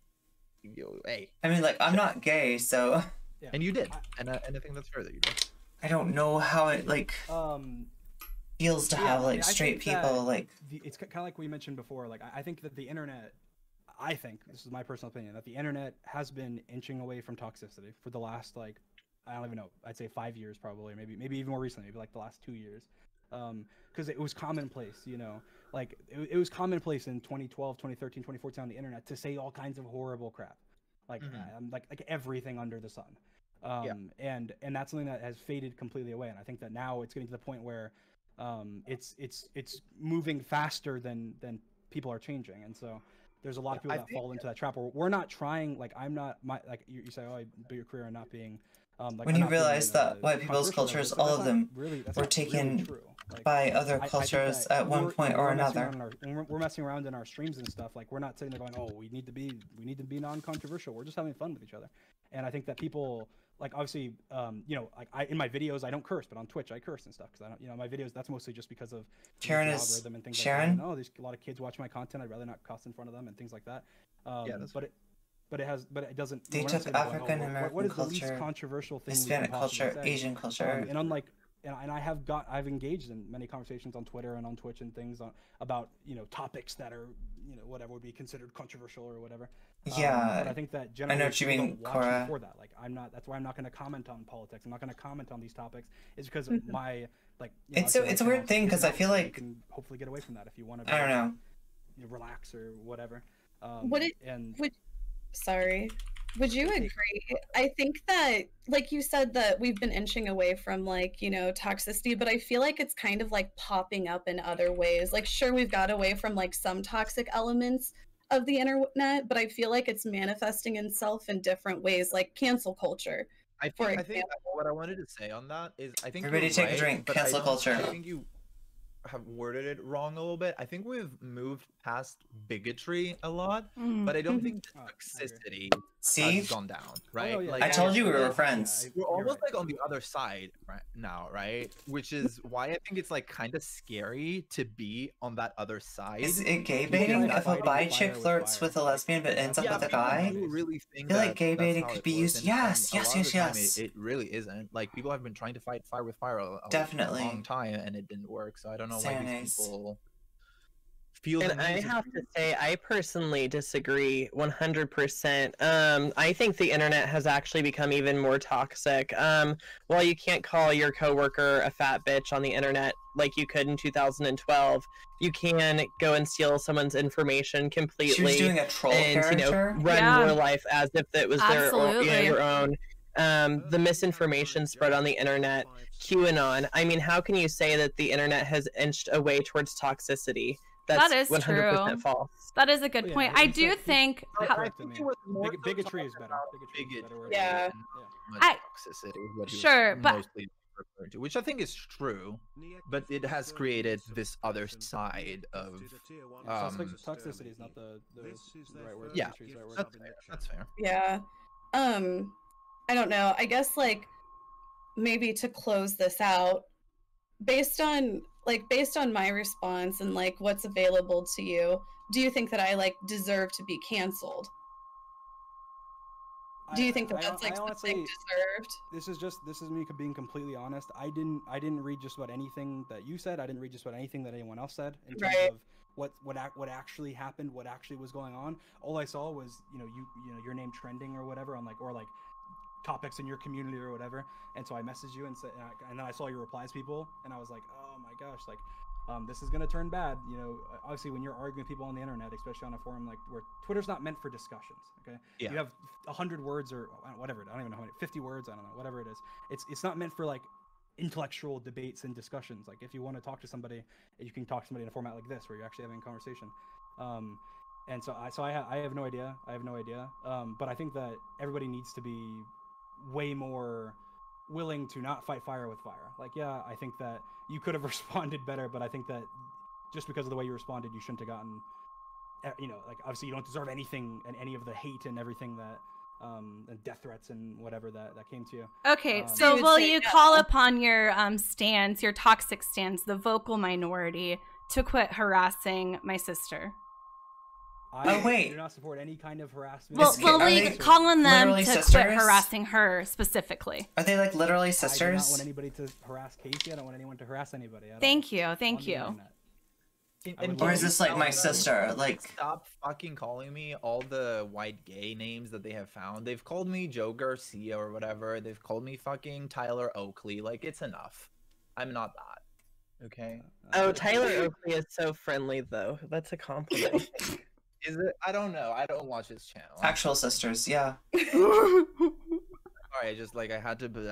hey. I mean, like I'm not gay, so. And you did, and I think that's fair that you did. I don't know how it like feels to have like straight people like. It's kind of like we mentioned before. Like I think that the internet. I think this is my personal opinion that the internet has been inching away from toxicity for the last like. I don't even know. I'd say 5 years probably, maybe even more recently, maybe like the last 2 years, because it was commonplace, like it was commonplace in 2012, 2013, 2014 on the internet to say all kinds of horrible crap, like like everything under the sun, and that's something that has faded completely away. And I think that now it's getting to the point where it's moving faster than people are changing, and so. There's a lot of people that fall into that trap. Where we're not trying. Like I'm not. Like you say, oh, I built your career on not being. Like when you realize that white people's cultures, all of them were taken by other cultures at one point or another. We're messing around in our streams and stuff. Like we're not sitting there going, "Oh, we need to be non-controversial." We're just having fun with each other. And I think that people, like obviously, like in my videos I don't curse, but on Twitch I curse and stuff because I don't, my videos that's mostly just because of the algorithm and things like that. No, there's a lot of kids watch my content. I'd rather not cuss in front of them and things like that. But it doesn't. They took African American what is culture, the least controversial thing, Hispanic culture, Asian culture, and I've engaged in many conversations on Twitter and on Twitch and things about topics that are whatever would be considered controversial or whatever. Yeah, but I think that generally I know what you mean, Cora. For that, like that's why I'm not going to comment on politics. I'm not going to comment on these topics. It's because my like. It's a weird thing because I feel like you can hopefully get away from that if you want to. I don't know. Relax or whatever. Sorry. Would you agree? I think that, like you said, that we've been inching away from like, toxicity, but I feel like it's kind of like popping up in other ways. Like, sure, we've got away from like some toxic elements of the internet, but I feel like it's manifesting itself in different ways, like cancel culture. I think what I wanted to say on that is I think everybody take a drink. Cancel culture. I think you have worded it wrong a little bit. I think we've moved past bigotry a lot, but I don't think toxicity has gone down, right? Oh, yeah. Like, I told you we were friends. We're almost like on the other side right now, right? Which is why I think it's like kind of scary to be on that other side. Is it gay baiting if a bi chick flirts with a lesbian but ends up with a guy? Really think I feel like gay baiting could be used. Yes. It really isn't. Like people have been trying to fight fire with fire a definitely long time, and it didn't work. So I don't know why these people feel And I have to say, I personally disagree 100%. I think the internet has actually become even more toxic. While you can't call your coworker a fat bitch on the internet like you could in 2012, you can go and steal someone's information completely. She was doing a troll and, character? run your life as if it was your own. The misinformation spread on the internet, QAnon. I mean, how can you say that the internet has inched away towards toxicity? That is 100% true. false. That is a good point. I do think bigotry is better. Yeah. Toxicity is what sure, but mostly referring to, which I think is true, but it has created this other side of toxicity is not the right word. Yeah, that's fair. Yeah. I don't know. I guess like maybe to close this out, based on my response and like what's available to you, do you think that I like deserve to be canceled? Do you think that that's like something deserved? This is me being completely honest. I didn't read just about anything that you said. I didn't read just about anything that anyone else said in terms of what actually happened, what actually was going on. All I saw was your name trending or whatever on like topics in your community or whatever, and so I messaged you and said, and then I saw your replies, people, and I was like, oh my gosh, like this is gonna turn bad. Obviously when you're arguing with people on the internet, especially on a forum like where Twitter's not meant for discussions, okay? Yeah. You have 100 words or whatever, I don't even know how many, 50 words, I don't know, whatever it is. It's not meant for like intellectual debates and discussions. Like if you want to talk to somebody, you can talk to somebody in a format like this where you're actually having a conversation. And so I have no idea. But I think that everybody needs to be way more willing to not fight fire with fire. Like, yeah, I think that you could have responded better, but I think that just because of the way you responded, you shouldn't have gotten, like obviously you don't deserve anything and any of the hate and everything that, and death threats and whatever that came to you. Okay, so will you call upon your stands, your toxic stands, the vocal minority, to quit harassing my sister? I do not support any kind of harassment. Well, will you call on them to quit harassing her specifically? Are they like literally sisters? I do not want anybody to harass Casey. I don't want anyone to harass anybody. Thank you. Or is this like my sister? Like, stop fucking calling me all the white gay names that they have found. They've called me Joe Garcia or whatever. They've called me fucking Tyler Oakley. Like, it's enough. I'm not that. Okay? Oh, Tyler Oakley is so friendly, though. That's a compliment. Is it? I don't know. I don't watch his channel. Actual sisters, yeah. Sorry, just like I had to get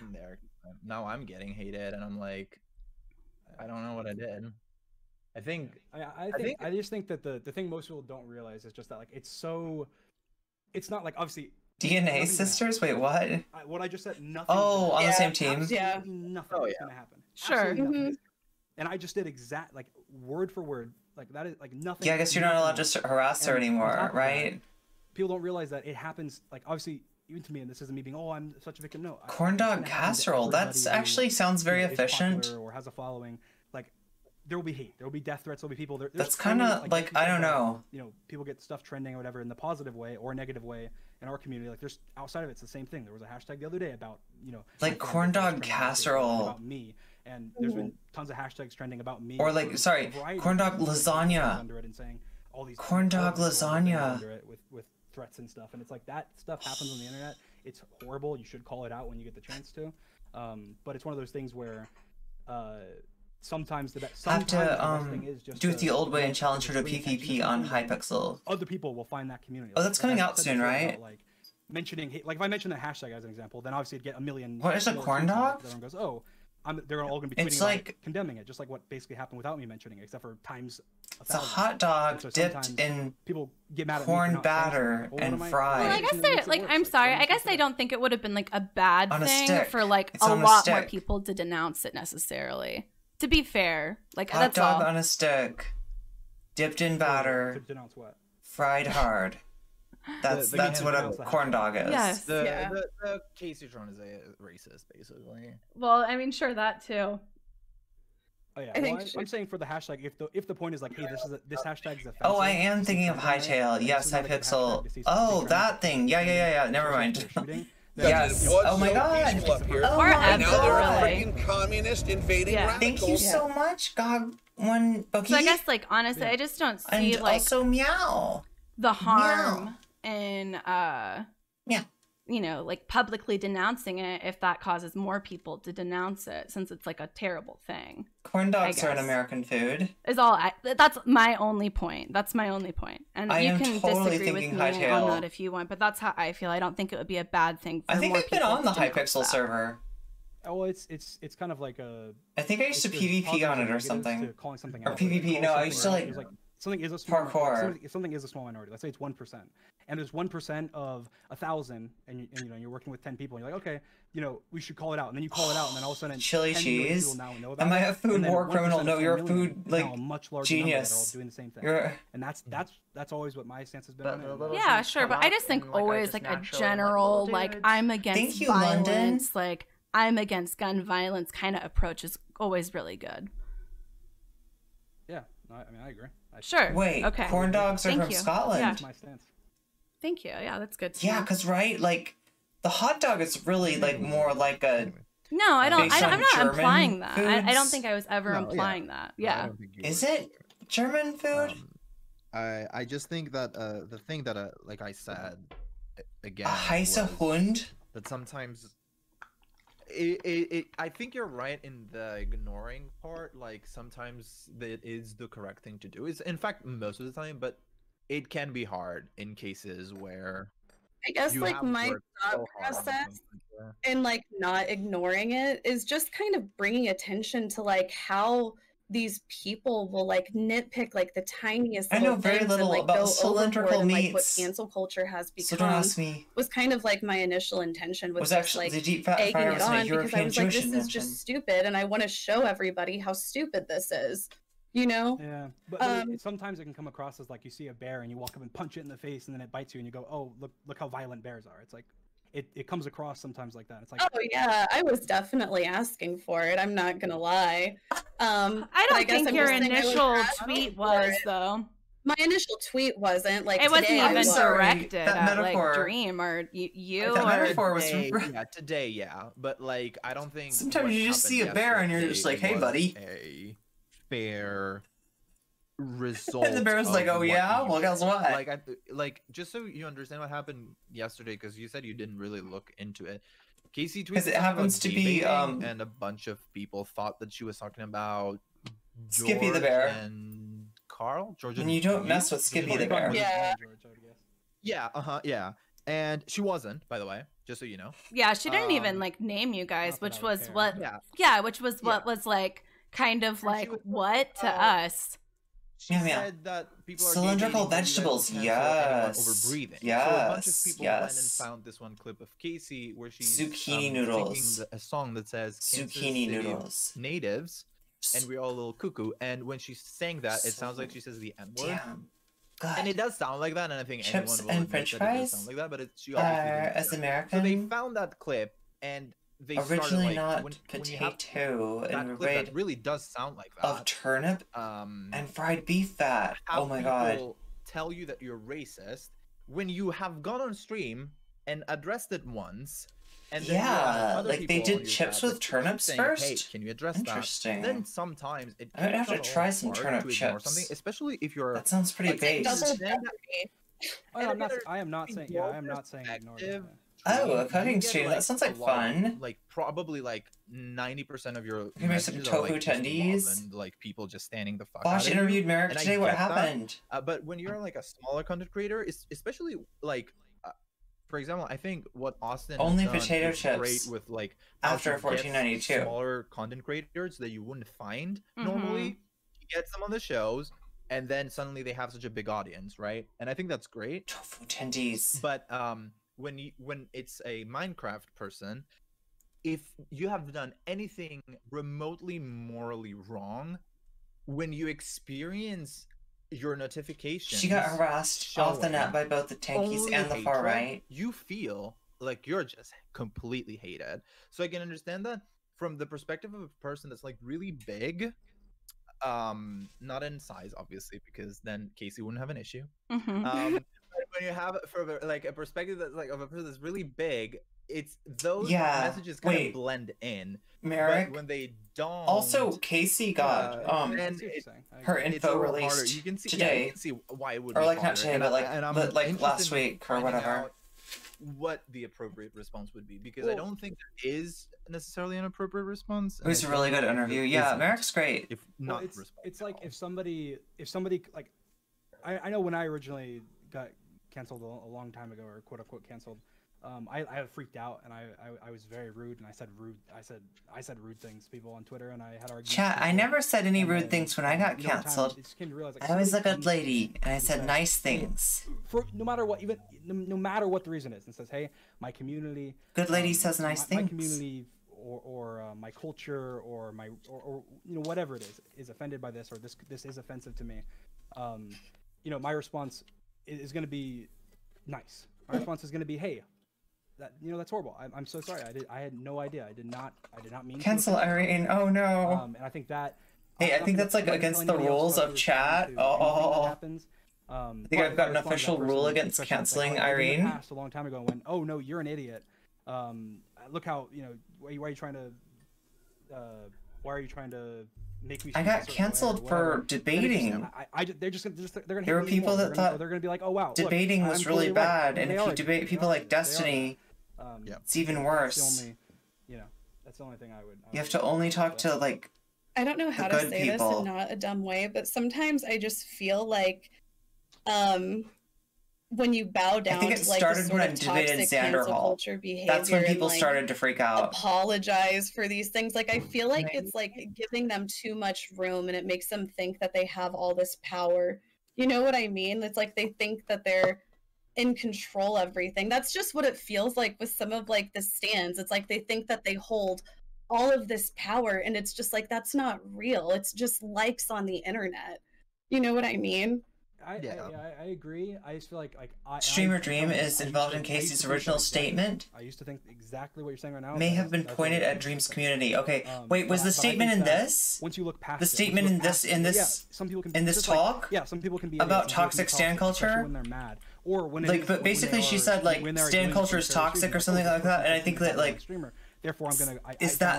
in there. Now I'm getting hated, and I'm like, I don't know what I did. I just think that the thing most people don't realize is just that like it's not like obviously DNA sisters. Wait, what? What I just said. Nothing. Oh, on the same team. Yeah. Nothing is gonna happen. Sure. And I just did exact like word for word. Like that is like nothing. Yeah, I guess you're not allowed to harass her anymore, right? People don't realize that it happens. Like obviously, even to me, and this isn't me being, oh, I'm such a victim. No. Corn dog casserole. That's actually sounds very efficient. Or has a following. Like there will be hate. There will be death threats. There will be people. That's kind of like I don't know. People get stuff trending or whatever in the positive way or negative way in our community. Like there's outside of it, it's the same thing. There was a hashtag the other day about like corn dog casserole about me. And there's been tons of hashtags trending about me. Or like, sorry, corn dog lasagna. Under it and saying all these corn dog lasagna. Under it with threats and stuff. And it's like that stuff happens on the internet. It's horrible. You should call it out when you get the chance to. But it's one of those things where sometimes the best thing is just do it the old way and challenge her to PvP on Hypixel. Other people will find that community. Oh, that's coming out soon, right? Like mentioning hate. Like if I mention the hashtag as an example, then obviously it'd get a million. What is a corn dog? Everyone goes, oh. They're all going to be tweeting like condemning it, just like what basically happened without me mentioning it, except for times 1,000. It's a hot dog dipped in people get mad at corn batter and fried. Well, I guess I'm sorry. I guess I don't think it would have been like a bad thing for like a lot more people to denounce it necessarily. To be fair, like hot dog on a stick, dipped in batter, to denounce what? Fried hard. That's what a corn dog is. Yes. The Kaceytron is a racist, basically. Well, I mean, sure, that too. Oh yeah. I'm saying for the hashtag, if the point is like, hey, this hashtag is offensive. Oh, I am thinking of Hightail. Yes, Hypixel. Oh, that thing. Yeah. Never mind. Yes. Oh my God. Forever. Now they're a freaking communist invading. Thank you so much, God. one, Bookie? So I guess, like, honestly, I just don't see, and like, also meow. the harm in, Yeah. you know, like, publicly denouncing it if that causes more people to denounce it, since it's, like, a terrible thing. Corn dogs are an American food. That's my only point. That's my only point. And you can totally disagree with me on that if you want, but that's how I feel. I don't think it would be a bad thing for I think more I've been people on the to denounce Hypixel that. server. Oh, it's kind of like a. I think I used to PvP on it or something. Calling something or out, PvP. No, I used to like something is a small parkour. If something is a small minority, let's say it's 1%, and there's 1% of 1,000, and you know you're working with 10 people, and you're like, okay, you know, we should call it out, and then you call it out, and then all of a sudden, chili 10 cheese. people now know about Am I a it, food and then war 1% criminal? of No, 10 you're a million food is like now a much larger number that are all genius. doing the same thing. You're... And that's always what my stance has been on it. Yeah, sure, but I just think always like a general like I'm against violence, London. like I'm against gun violence kind of approach is always really good. Yeah, I mean I agree. Sure. Wait, okay. corn dogs are from Scotland. Yeah. That's my stance. Thank you. Yeah, that's good. Yeah, because right, like the hot dog is really like more like a. No, I don't. I'm not German implying that. I don't foods? think I was ever implying that. Yeah. Is it German food? I just think that the thing that like I said again, A heiße Hund? that sometimes I think you're right in the ignoring part. Like sometimes it is the correct thing to do. Is in fact most of the time, but it can be hard in cases where I guess like my thought process and like not ignoring it is just kind of bringing attention to like how these people will like nitpick like the tiniest I know very things little and, like, about go cylindrical overboard and, like, what meats. cancel culture has So become don't ask me. was kind of like my initial intention was Was just actually like the deep fat egging fryer it was my on because I European was like, Jewish this is invention. just stupid and I want to show everybody how stupid this is, you know? Yeah, but sometimes it can come across as like you see a bear and you walk up and punch it in the face and then it bites you and you go, oh, look how violent bears are. It's like it comes across sometimes like that. It's like, oh yeah, I was definitely asking for it. I'm not gonna lie. I don't think your initial tweet was though. My initial tweet wasn't like It wasn't today even directed that at metaphor- like Dream or you That or metaphor was today, from... yeah, today, yeah, but like I don't think Sometimes what you just see a happened bear and you're yesterday just like, hey, was buddy. a fair result. And the bear was of like, oh what yeah, you well guess did. what? Like just so you understand what happened yesterday, because you said you didn't really look into it. Casey tweeted Because it something happens about to be, gaybaiting, and a bunch of people thought that she was talking about Skippy the George bear. and Carl. George And you don't mess with Skippy the bear. Yeah. Yeah. And she wasn't, by the way, just so you know. Yeah, she didn't even like name you guys, not that which I would was care. what which was what was like kind of like she was what to us. She Yeah, yeah. said that people are Cylindrical gaybaiting because you guys vegetables, don't cancel anyone yes. over breathing. So a bunch of Yes, people went and yes. found this one clip of Casey where she's Zucchini noodles. singing a song that says Kansas Zucchini City noodles. natives, and we're all a little cuckoo. And when she sang that, it sounds like she says the N word. Damn. God. And it does sound like that, and I think Chips anyone will and admit french that it does fries sound like that, but she obviously didn't as hear it. American. So they found that clip, and they Originally started like not when you have potato that and clip red that really does sound like that. of turnip and fried beef fat. Have Oh my god. people tell you that you're racist when you have gone on stream and addressed it once, and then you have Yeah, other like they people on did your chips chat with that keep turnips saying, first? Hey, can you address Interesting. that? Then sometimes it I would have takes to a try lot some hard turnip to ignore chips. something, especially if you're That sounds pretty like, baked. Oh, yeah, I am not saying ignore that. Oh, a cooking you get, stream. like, That sounds like a lot of- fun. Like probably like 90% of your Give me some messages are, tofu like, just love tendies. and like people just standing the fuck Bosch out of you. interviewed Merrick And I today. What get that. happened? But when you're like a smaller content creator, especially like, for example, I think what Austin has Only done potato is chips great with like how after to get $14.92. smaller content creators that you wouldn't find normally. He gets them on the shows, and then suddenly they have such a big audience, right? And I think that's great. Tofu tendies. But when it's a Minecraft person, if you have done anything remotely morally wrong, when you experience your notifications, She got harassed off the net by both the tankies only and the far hatred, right. you feel like you're just completely hated. So I can understand that from the perspective of a person that's like really big, not in size obviously, because then Casey wouldn't have an issue. But when you have for like a perspective that's like of a person that's really big, it's those Yeah, messages kind wait. of blend in. Merrick, But when they don't, also Casey got and her it's a info little harder. released You can see, today, yeah, you can see why it would or be like not harder. today, And but like I'm like interested last in week or finding whatever. out what the appropriate response would be, because I don't think there is necessarily an appropriate response. It was a really good interview. Yeah, Merrick's great. If not, it's like if somebody like, I know when I originally got canceled a long time ago, or quote unquote canceled, I freaked out and I was very rude, and I said rude things to people on Twitter, and I had arguments. Chat, I never said any rude things when I got canceled. I was a good lady, and I said nice things. For no matter what, even no matter what the reason is, and says, hey, my community. Good lady says nice things. My community or my culture or my or you know, whatever it is offended by this, or this is offensive to me. You know, my response is going to be nice. My response is going to be, hey, that, you know, that's horrible. I'm so sorry. I had no idea. I did not mean to cancel Irene. Oh no. And I think that. Hey, I think that's like against the rules of chat. Oh. I think I've got an official rule against canceling Irene. Passed a long time ago and went, oh no, you're an idiot. Look how, you know, why are you trying to make me? I got canceled for debating. There were people that thought they're gonna be like, oh wow, debating was really bad, and if you debate people like Destiny, it's even worse. You know, that's the only thing I would. You have to only talk to like. I don't know how to say this in not a dumb way, but sometimes I just feel like, when you bow down to like the sort of toxic cancel culture behavior, that's when people and, like, started to freak out. Apologize for these things. Like, I feel like it's like giving them too much room, and it makes them think that they have all this power. You know what I mean? It's like they think that they're in control of everything. That's just what it feels like with some of like the stands. It's like they think that they hold all of this power, and it's just like, that's not real. It's just likes on the internet. You know what I mean? I agree. I just feel like Streamer Dream is involved in Casey's original statement. I used to think exactly what you're saying right now. May have been pointed at Dream's community. Okay, wait, was the statement in this? Once you look past the statement in this some people can in this talk? Yeah, some people can be about toxic stan culture. When they're mad, or when like, but basically she said like stan culture is toxic or something like that, and I think that like. Therefore, I'm gonna.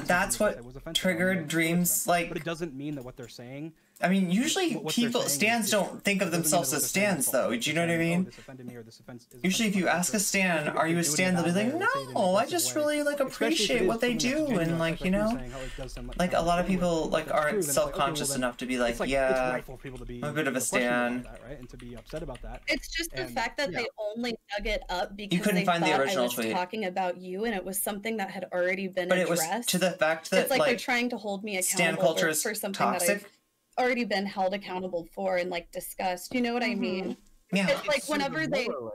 That's what triggered Dreams like. But it doesn't mean that what they're saying. I mean, usually people stans don't think of themselves as stans, though. Do you know what I mean? Usually, if you ask a stan, "Are you a stan?" they'll be like, "No, I just really like appreciate what they do," and like, you know, like a lot of people like aren't self-conscious enough to be like, "Yeah, I'm a bit of a stan." And to be upset about that. It's just the fact that they only dug it up because you couldn't find the original tweet. Talking about you, and it was something that had already been but addressed. It was to the fact that it's like they're trying to hold me accountable for something toxic. that I've already been held accountable for and like discussed. You know what I mean? Yeah. It's like whenever they cancel,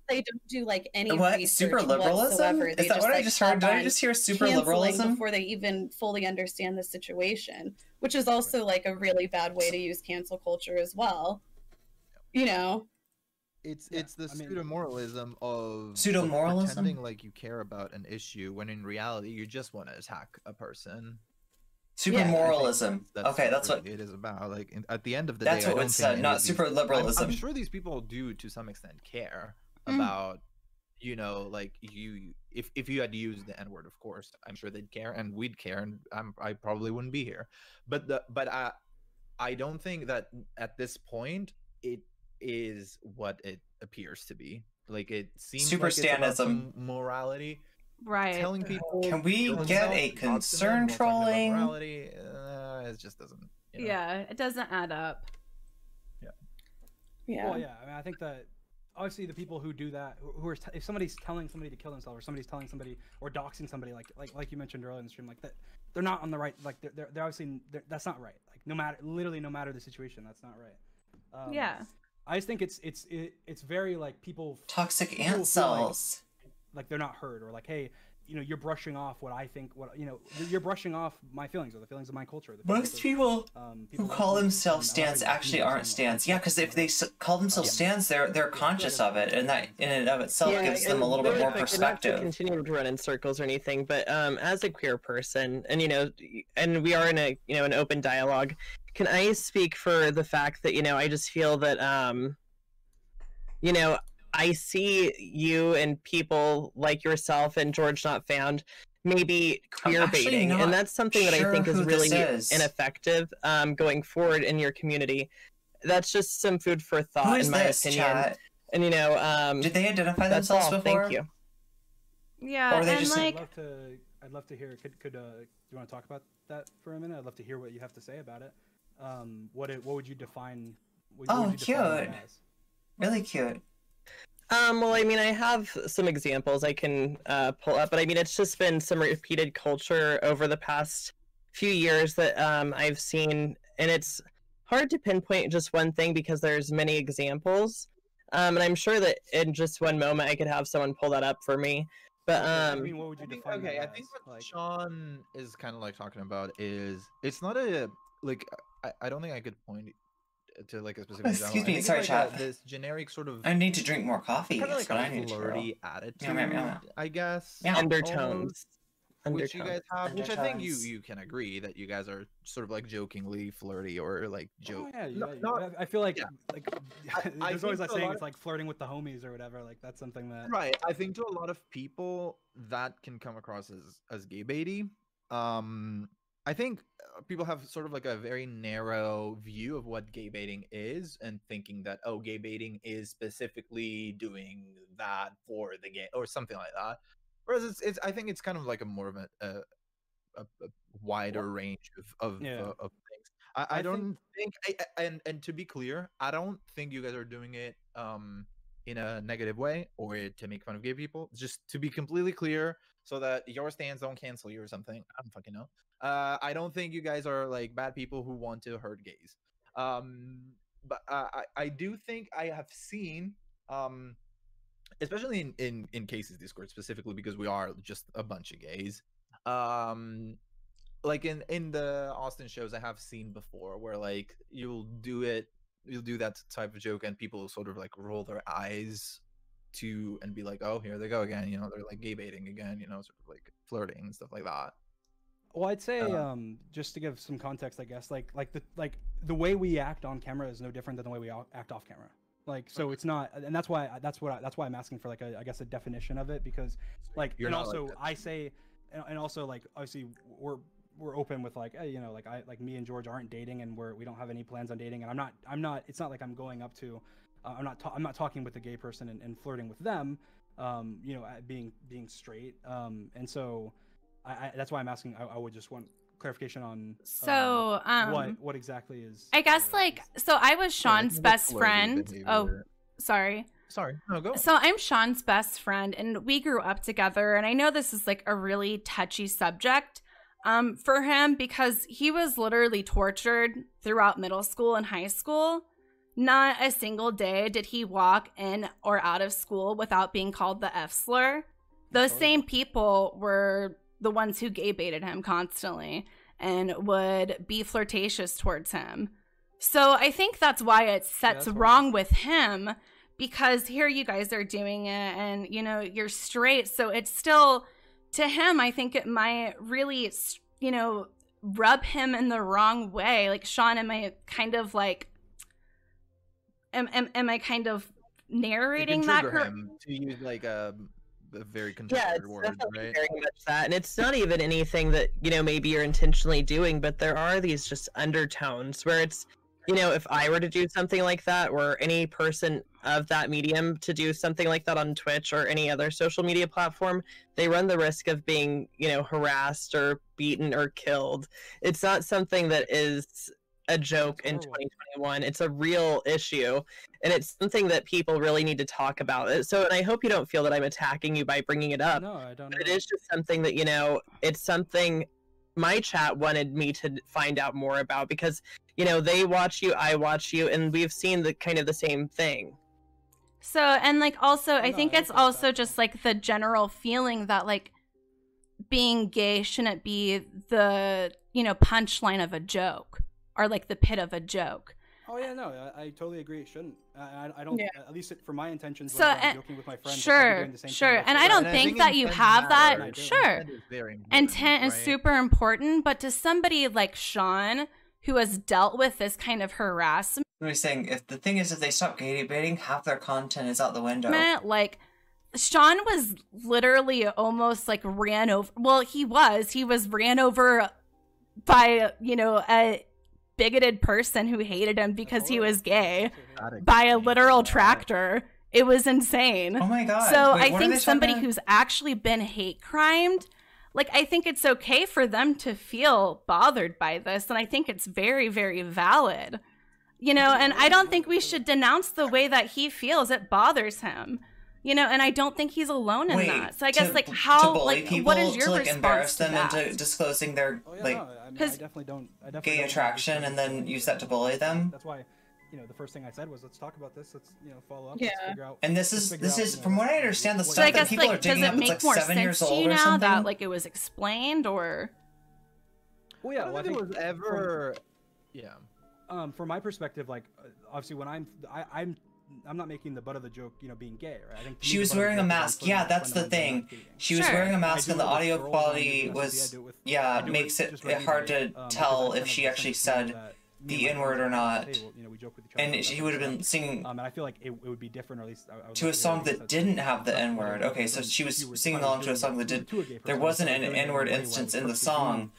they don't do like any research super liberalism. Whatsoever. Is that what I just heard? Did I just hear super liberalism before they even fully understand the situation? Which is also like a really bad way to use cancel culture as well. You know. It's the pseudo-moralism of pretending like you care about an issue when in reality you just want to attack a person. Super moralism. Okay, that's what it is about. Like at the end of the day, that's what it's said, not super liberalism. I'm sure these people do to some extent care about, you know, like if you had used the N-word, of course, I'm sure they'd care and we'd care, and I probably wouldn't be here. But I don't think that at this point it is what it appears to be. Like it seems super like stanism, morality. Right. Telling people. Can we get a concern trolling? Morality, it just doesn't. You know. Yeah, it doesn't add up. Yeah. Well, yeah. I mean, I think that obviously the people who do that, who are if somebody's telling somebody to kill themselves, or somebody's telling somebody or doxing somebody, like you mentioned earlier in the stream, like that, they're not on the right. Like they're obviously that's not right. Like no matter the situation, that's not right. Yeah. I just think it's very like people toxic ant cells. Like they're not heard, or like, hey, you know, you're brushing off what I think, what you know, you're brushing off my feelings or the feelings of my culture. Most people who call themselves stans actually aren't stans. Yeah, because if they call themselves stans, they're conscious of it, and that in and of itself gives them a little bit more perspective. Not to continue to run in circles or anything, but as a queer person, and you know, and we are in a an open dialogue, can I speak for the fact that I just feel that you know, I see you and people like yourself and George Not Found maybe queer baiting, and that's something that I think is really ineffective going forward in your community. That's just some food for thought, in my opinion. Chat? And you know, did they identify themselves before? Thank you. Yeah, or they and just like, I'd love to hear. Do you want to talk about that for a minute? I'd love to hear what you have to say about it. What would you define? Cute. Really cute. Well, I mean, I have some examples I can pull up, but I mean, it's just been some repeated culture over the past few years that I've seen, and it's hard to pinpoint just one thing because there's many examples. And I'm sure that in just one moment I could have someone pull that up for me. But I mean, what would you define? Okay, I think what Sean is kind of like talking about is it's not a like I don't think I could point to like a specific excuse me, sorry, like chat. This generic sort of I need to drink more coffee. Kind of like a flirty attitude, I guess. Undertones. Which you guys have, which I think you can agree that you guys are sort of like jokingly flirty or like joke. Oh, yeah, I feel like there's always that saying it's like flirting with the homies or whatever. Like that's something that I think to a lot of people that can come across as gay baity. I think people have sort of like a very narrow view of what gay baiting is and thinking that, oh, gay baiting is specifically doing that for the gay or something like that. Whereas it's I think it's kind of like a more of a wider range of things. I don't think and to be clear, I don't think you guys are doing it in a negative way or to make fun of gay people. Just to be completely clear, so that your stands don't cancel you or something. I don't fucking know. I don't think you guys are like bad people who want to hurt gays. But I do think I have seen, especially in Casey's Discord specifically, because we are just a bunch of gays. Like in the Austin shows I have seen before, where like you'll do that type of joke and people sort of like roll their eyes and be like, oh, here they go again, you know, they're like gay baiting again, you know, sort of like flirting and stuff like that. Well, I'd say just to give some context, I guess, like the way we act on camera is no different than the way we act off camera. Like, so it's not, and that's why I'm asking for like I guess a definition of it, because like, and also like I say, and also like obviously we're open with like, hey, you know, like me and George aren't dating and we don't have any plans on dating, and I'm not it's not like I'm going up to I'm not talking with a gay person and flirting with them, you know, being straight, and so that's why I'm asking. I would just want clarification on what exactly is. I guess so I was Sean's best friend. Oh, sorry. No, go. So I'm Sean's best friend, and we grew up together, and I know this is like a really touchy subject for him because he was literally tortured throughout middle school and high school. Not a single day did he walk in or out of school without being called the F slur. Those same people were the ones who gay baited him constantly and would be flirtatious towards him. So I think that's why it sets wrong with him, because here you guys are doing it and, you know, you're straight. So it's still, to him, I think it might really, you know, rub him in the wrong way. Like, Sean, am I kind of like, am I kind of narrating that? Him to use like a very contemporary word, right? Very much that, and it's not even anything that, you know, maybe you're intentionally doing, but there are these just undertones where it's, you know, if I were to do something like that, or any person of that medium to do something like that on Twitch or any other social media platform, they run the risk of being, you know, harassed or beaten or killed. It's not something that is a joke in 2021. It's a real issue, and it's something that people really need to talk about. So, and I hope you don't feel that I'm attacking you by bringing it up. No, I don't. But it is just something that, you know, it's something my chat wanted me to find out more about, because, you know, they watch you, I watch you, and we've seen the kind of the same thing. So, and like also, I think it's also just like the general feeling that like being gay shouldn't be the, you know, punchline of a joke, or like the pit of a joke. Oh yeah, no, I totally agree. It shouldn't. I don't. At least for my intentions. So, I'm joking with my friends. Sure. And I don't think that you have that. Sure. Intent is super important, but to somebody like Sean, who has dealt with this kind of harassment, What are we saying? If the thing is, if they stop gaybaiting, half their content is out the window. Like, Sean was literally almost like ran over. Well, he was ran over by, you know, a bigoted person who hated him because he was gay by a literal tractor. It was insane. Oh my god. So I think somebody who's actually been hate crimed, like, I think it's okay for them to feel bothered by this. And I think it's very, very valid. You know, and I don't think we should denounce the way that he feels. It bothers him. You know, and I don't think he's alone in that. So I guess, like, how, like, what is your response embarrass to them that? into disclosing their, like, I definitely don't. gay attraction, and then use that to bully them? That's why, you know, the first thing I said was, let's talk about this. Let's, you know, follow up. Yeah. Let's figure out. And this is from what I understand, the So stuff I guess, that people like, are digging up, does it it's make like more 7 years sense to old you or now something. that, like, it was explained, or? Well, yeah. I don't Well, think it was ever. Yeah. From my perspective, like, obviously, when I'm not making the butt of the joke, you know, being gay, right? I think She was wearing a mask. Yeah, that's the thing. She was wearing a mask, and the audio quality was, yeah, makes it hard to tell if she actually said the N-word or not. And she would have been singing and I feel like it would be different, or at least to a song that didn't have the N-word. Okay, so she was singing along to a song that did. There wasn't an N-word instance in the song,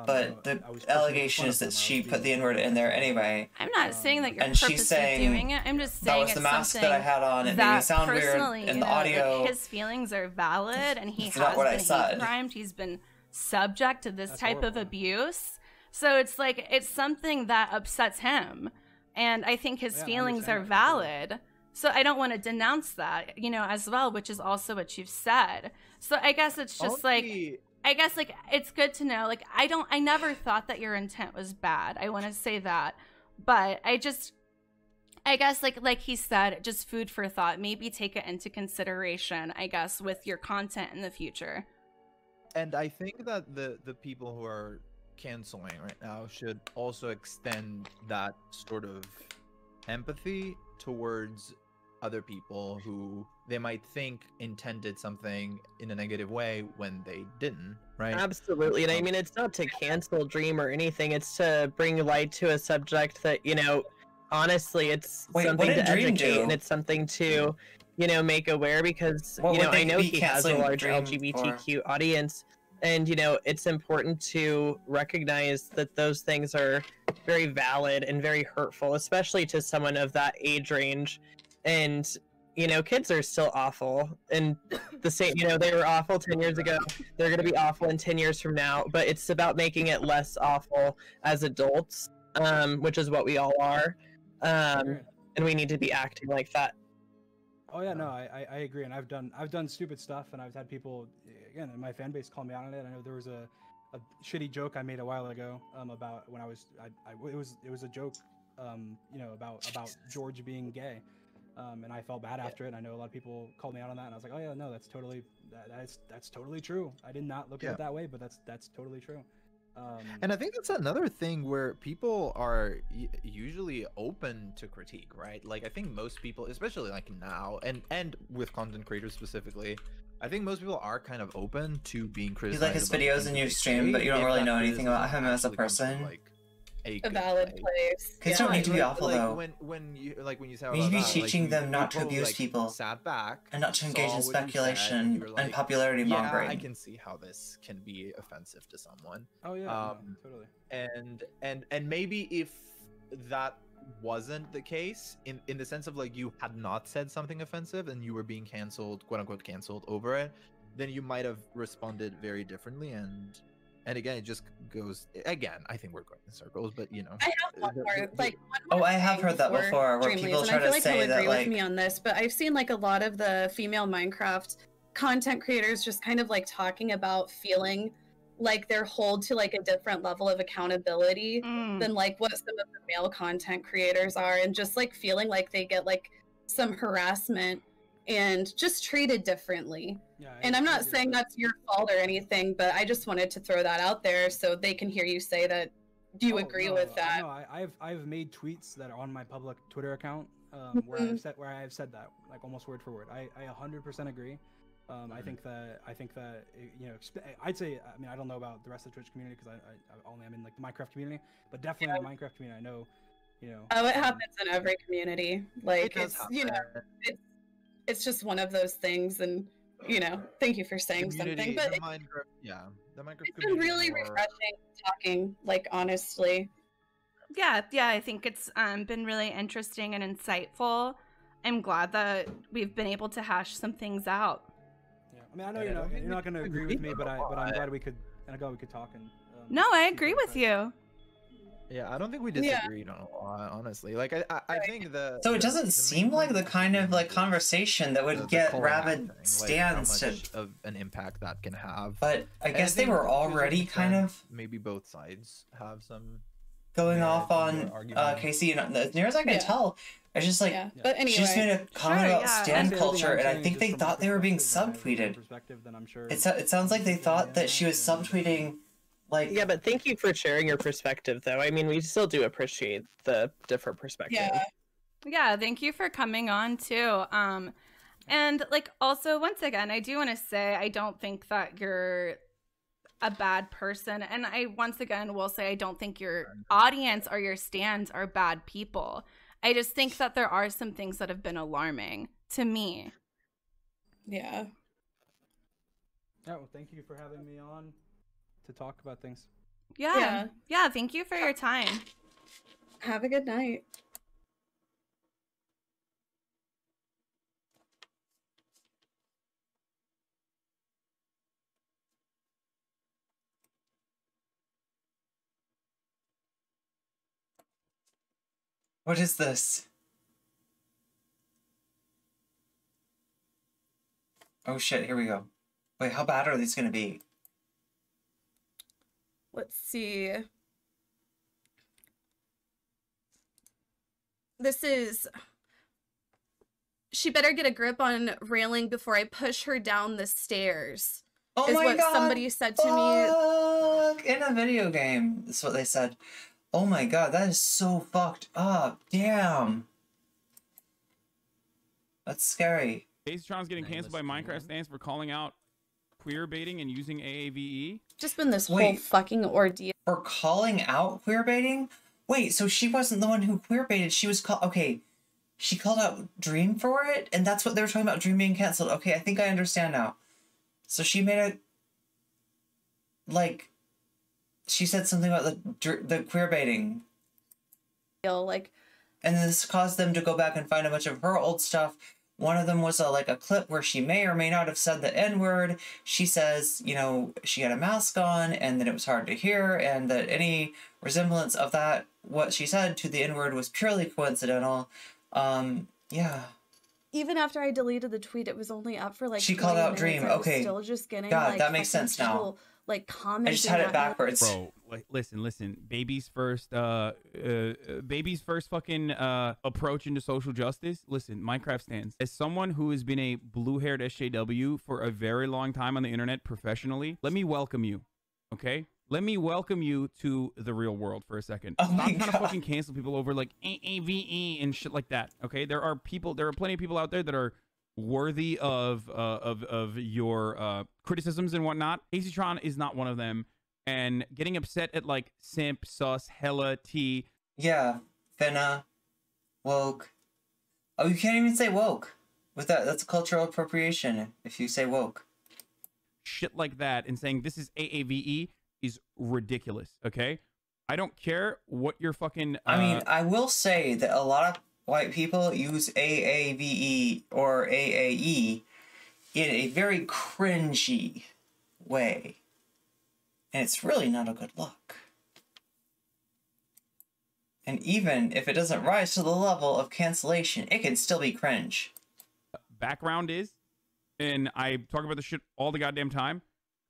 but the allegation is that she put the N-word in there anyway. I'm not saying that you're and she's purposely saying doing it. I'm just saying that was it's the mask something that I had on. It made me sound weird in the you know, audio. Like, his feelings are valid, and he It's has not what I been said. hate crimed. He's been subject to this type of abuse. So it's like, it's something that upsets him, and I think his feelings are valid. So I don't want to denounce that, you know, as well, which is also what you've said. So I guess it's just like, I guess, like, it's good to know, like, I never thought that your intent was bad. I want to say that, but I guess, like he said, just food for thought. Maybe take it into consideration, I guess, with your content in the future. And I think that the people who are canceling right now should also extend that sort of empathy towards other people who they might think intended something in a negative way when they didn't, right? Absolutely. And I mean, it's not to cancel Dream or anything, it's to bring light to a subject that, you know, honestly, it's something to educate, and it's something to, you know, make aware, because, you know, I know he has a large LGBTQ audience, and, you know, it's important to recognize that those things are very valid and very hurtful, especially to someone of that age range. And, you know, kids are still awful, and the same, you know, they were awful 10 years ago, they're going to be awful in 10 years from now, but it's about making it less awful as adults, which is what we all are, and we need to be acting like that. Oh yeah, no, I agree, and I've done stupid stuff, and I've had people, again, in my fan base call me out on it. I know there was a shitty joke I made a while ago about when it was a joke, you know, about George being gay. And I felt bad after it. And I know a lot of people called me out on that, and I was like, "Oh yeah, no, that's totally true. I did not look at it that way, but that's totally true." And I think that's another thing where people are usually open to critique, right? Like, I think most people, especially like now, and with content creators specifically, I think most people are kind of open to being criticized. You like his videos and you stream, but you don't really know anything about him as a person. Like, a valid place. Kids don't need to be awful, though. When you say we need to be teaching them not to abuse people, sat back and not to engage in speculation and popularity mongering. I can see how this can be offensive to someone. Oh yeah, totally. And maybe if that wasn't the case, in the sense of, like, you had not said something offensive and you were being canceled, quote unquote canceled over it, then you might have responded very differently. And again, it just goes, again, I think we're going in circles, but, you know. I have one more, like, I have heard that before, where people try to say that, like, with me on this, but I've seen, like, a lot of the female Minecraft content creators just kind of, like, talking about feeling like they're held to, like, a different level of accountability than, like, what some of the male content creators are, and just, like, feeling like they get, like, some harassment and just treated differently. And I'm not saying that's your fault or anything, but I just wanted to throw that out there so they can hear you say that. Do you agree with that? No, I've made tweets that are on my public Twitter account where I've said that, like, almost word for word. I 100% agree. I think that you know, I'd say, I mean, I don't know about the rest of the Twitch community because I only am in, like, the Minecraft community, but definitely in the Minecraft community, I know, you know. Oh, it happens in every community. Like, It does you know, happen. it's just one of those things, and you know, thank you for saying something. But the Minecraft, the Minecraft it's been community really more- refreshing talking, like, honestly. Yeah, I think it's been really interesting and insightful. I'm glad that we've been able to hash some things out. Yeah. I mean, I know you're not going to agree with me, but I'm glad we could talk. And no, I agree with you. Yeah, I don't think we disagreed on a lot, honestly. Like, I think the... So it doesn't seem like the kind of, like, conversation that would get rabid stands how much of an impact that can have. But I guess they think were to some already kind extent, of maybe both sides have some going merit off in on their argument. Casey, and as near as I can tell, it's just like But anyway, she just made a comment about stan Everything culture, I'm and I saying think is they just from thought they were being subtweeted. Then I'm sure. It sounds like they thought that she was subtweeting, like... Yeah, but thank you for sharing your perspective, though. I mean, we still do appreciate the different perspective. Yeah, thank you for coming on too. And like, also, once again, I do want to say I don't think that you're a bad person, and I once again will say I don't think your audience or your stands are bad people. I just think that there are some things that have been alarming to me. Yeah. Yeah, well, thank you for having me on to talk about things. Yeah, thank you for your time. Have a good night. What is this? Oh shit, here we go. Wait, how bad are these gonna be? Let's see. This is... She better get a grip on railing before I push her down the stairs. Oh is my what god! somebody said to me. Fuck! In a video game. That's what they said. Oh my god, that is so fucked up. Damn. That's scary. Kaceytron's getting canceled by Minecraft stands for calling out queer baiting and using AAVE. Just been this whole fucking ordeal. For calling out queer baiting? Wait, so she wasn't the one who queer baited. She was okay. She called out Dream for it, and that's what they were talking about, Dream being canceled. Okay, I think I understand now. So she made a... Like... She said something about the queer baiting. Like... And this caused them to go back and find a bunch of her old stuff. One of them was like a clip where she may or may not have said the N-word. She says, you know, she had a mask on and that it was hard to hear, and that any resemblance of that, what she said to the N-word, was purely coincidental. Yeah. Even after I deleted the tweet, it was only up for like... She called out minutes. Dream. I was Okay. still just getting, God, like, that makes sense now. people, like, commenting. I just had it at me. backwards. Bro, like, listen. Baby's first fucking approach into social justice. Listen, Minecraft stands. As someone who has been a blue-haired SJW for a very long time on the internet professionally, let me welcome you, okay? Let me welcome you to the real world for a second. Oh Stop my trying to God. fucking cancel people over like AAVE and shit like that, okay? There are plenty of people out there that are worthy of your criticisms and whatnot. Kaceytron is not one of them, and getting upset at like simp, sus, hella, t. Yeah. Finna. Woke. Oh, you can't even say woke. With that, that's cultural appropriation if you say woke. Shit like that, and saying this is AAVE is ridiculous, okay? I don't care what your fucking... I mean, I will say that a lot of white people use AAVE or AAE in a very cringy way. And it's really not a good look. And even if it doesn't rise to the level of cancellation, it can still be cringe. background is, and I talk about this shit all the goddamn time,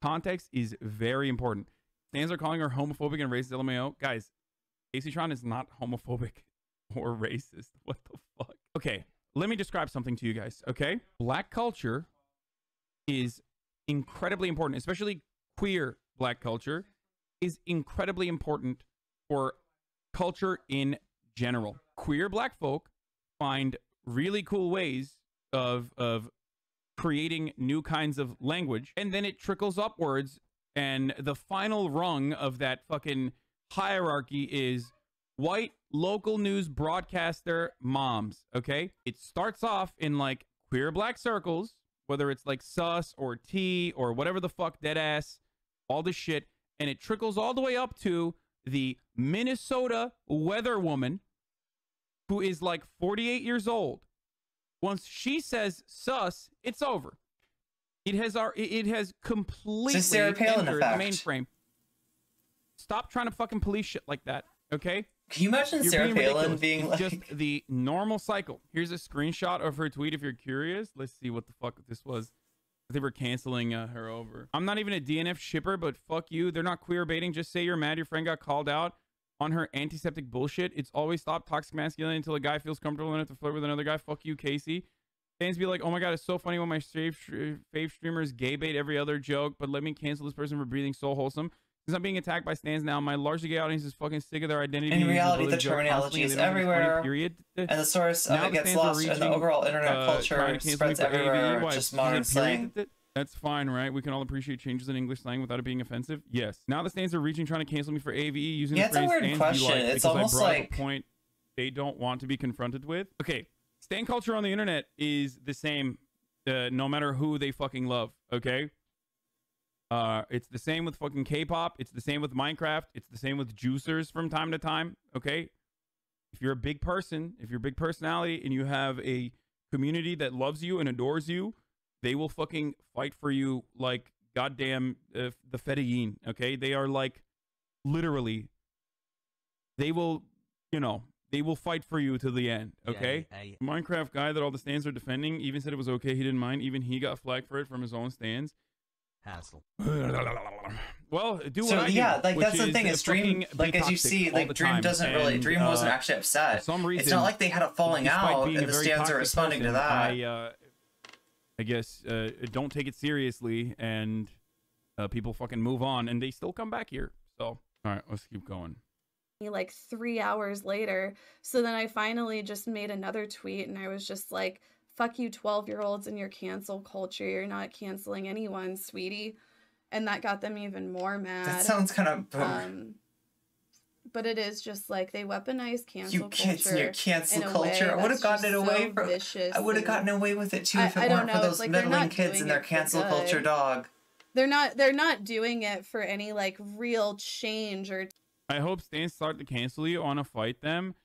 context is very important. Fans are calling her homophobic and racist LMAO. Guys, Kaceytron is not homophobic or racist. What the fuck? Okay, let me describe something to you guys, okay? Black culture is incredibly important, especially queer black culture is incredibly important for culture in general. Queer black folk find really cool ways of creating new kinds of language, and then it trickles upwards, and the final rung of that fucking hierarchy is white local news broadcaster moms. Okay, it starts off in like queer black circles, whether it's like sus or T or whatever the fuck, dead ass, all this shit, and it trickles all the way up to the Minnesota weather woman who is like 48 years old. Once she says sus, it's over. It has completely entered the mainframe. Stop trying to fucking police shit like that, okay? Can you imagine Sarah Palin being like... just the normal cycle. Here's a screenshot of her tweet if you're curious. Let's see what the fuck this was. They were canceling her over. I'm not even a DNF shipper, but fuck you. They're not queer baiting. Just say you're mad your friend got called out on her antiseptic bullshit. It's always stop toxic masculinity until a guy feels comfortable enough to flirt with another guy. Fuck you, Casey. Fans be like, oh my god, it's so funny when my fave streamers gay bait every other joke, but let me cancel this person for breathing so wholesome. Since I'm being attacked by stans now, my largely gay audience is fucking sick of their identity. In reality, the terminology is everywhere, and the source of it gets lost, and the overall internet culture spreads everywhere, just modern slang. That's fine, right? We can all appreciate changes in English slang without it being offensive. Yes. Now the stands are reaching, trying to cancel me for AVE using the phrase it's a weird question. It's almost like a point they don't want to be confronted with. Okay, stan culture on the internet is the same, no matter who they fucking love. Okay. It's the same with fucking K-pop. It's the same with Minecraft. It's the same with juicers from time to time. Okay. If you're a big person, if you're a big personality, and you have a community that loves you and adores you, they will fucking fight for you like goddamn the Fedayeen, okay? They are like, literally, they will, you know, they will fight for you to the end, okay? Minecraft guy that all the stands are defending even said it was okay, he didn't mind. Even he got flagged for it from his own stands. Hassle. Well, do so what I yeah, do, like that's the thing. Is Dream, like as you see, like Dream doesn't really. Dream wasn't actually upset. For some reason, it's not like they had a falling out, and the stands are responding to that. I guess don't take it seriously, and people fucking move on, and they still come back here. So, all right, let's keep going. Like 3 hours later, so then I finally just made another tweet, and I was just like, "Fuck you, 12-year-olds and your cancel culture. You're not canceling anyone, sweetie," and that got them even more mad. That sounds kind of. But it is just like they weaponize cancel you kids culture. And your cancel culture. I would have gotten it away from. I would have gotten away with it too if it weren't for those like, meddling kids and their cancel culture dog. They're not doing it for any like real change or. I hope stans start to cancel you. I want to fight them.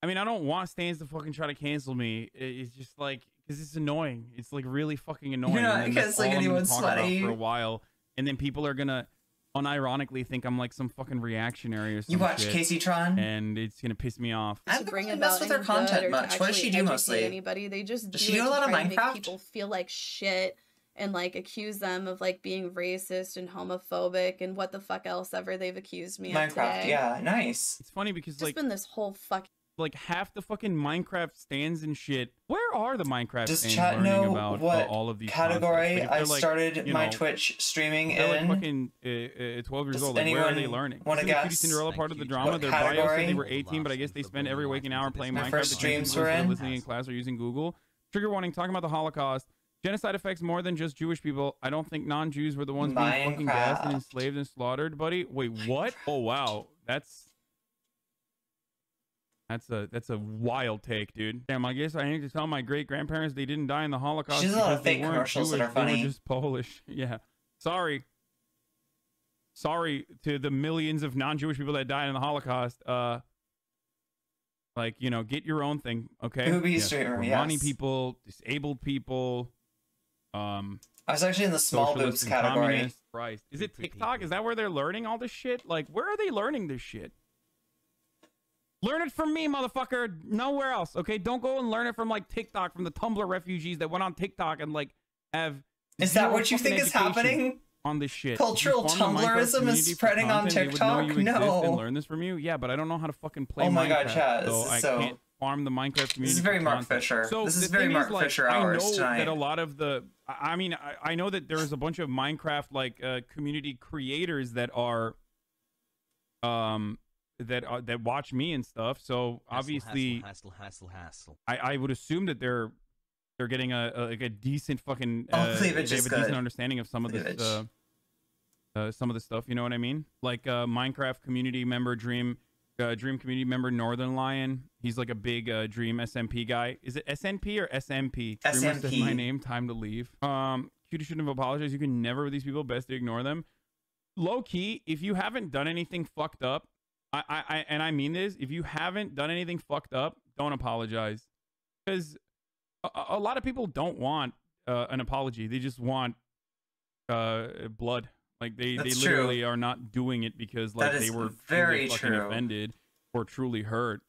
I mean, I don't want stans to fucking try to cancel me. It's just like because it's annoying. It's like really fucking annoying. You're not canceling anyone sweaty for a while, and then people are gonna unironically think I'm like some fucking reactionary or something. You watch Kaceytron, and it's gonna piss me off. I haven't really messed with her content much. What does she do mostly? Anybody? They just does she do a lot of Minecraft? Make people feel like shit and like accuse them of like being racist and homophobic and what the fuck else ever they've accused me of today. Yeah, nice. It's funny because it's like been this whole fucking. Like half the fucking Minecraft stands and shit. Where are the Minecraft Does stands chat learning know about what all of these category I like, started my Twitch streaming they're in? Like fucking 12 years old. Like, where are they learning? Want to guess? Cutie Cinderella part of the drama. Their bio said they were 18, but I guess they spend every waking hour playing Minecraft. First streams were in. Listening in class or using Google. Trigger warning, talking about the Holocaust. Genocide affects more than just Jewish people. I don't think non-Jews were the ones being fucking gassed and enslaved and slaughtered, buddy. Wait, what? Oh, wow. That's a wild take, dude. Damn, I guess I need to tell my great-grandparents they didn't die in the Holocaust. She's a lot of fake commercials Jewish, that are funny. They were just Polish. Yeah. Sorry to the millions of non-Jewish people that died in the Holocaust. Like, you know, get your own thing, okay? Booby streamer, yes. Romani people, disabled people. I was actually in the small boobs category. Christ. Is it TikTok? Is that where they're learning all this shit? Like, where are they learning this shit? Learn it from me, motherfucker. Nowhere else, okay? Don't go and learn it from, like, TikTok, from the Tumblr refugees that went on TikTok and, like, have... Is that what you think is happening? On this shit. Cultural Tumblrism is spreading on TikTok? No. And learn this from you? Yeah, but I don't know how to fucking play Minecraft. Oh my god, chat. So I can't farm the Minecraft community. This is very Mark Fisher. So this is very Mark Fisher hours tonight. I know that a lot of the... I mean, I know that there's a bunch of Minecraft, like, community creators that are... that watch me and stuff, so obviously hassle. I would assume that they're getting a decent fucking cleavage they is have a good. decent understanding of some of this some of the stuff, you know what I mean? Like Minecraft community member Dream Dream community member Northern Lion. He's like a big DreamSMP guy. Is it SNP or SMP? Dreamer said my name. Time to leave. Cutie shouldn't have apologized. You can never with these people. Best to ignore them. Low key, if you haven't done anything fucked up, I mean this. If you haven't done anything fucked up, don't apologize, because a lot of people don't want an apology. They just want blood. Like they literally are not doing it because like they were very fucking offended or truly hurt.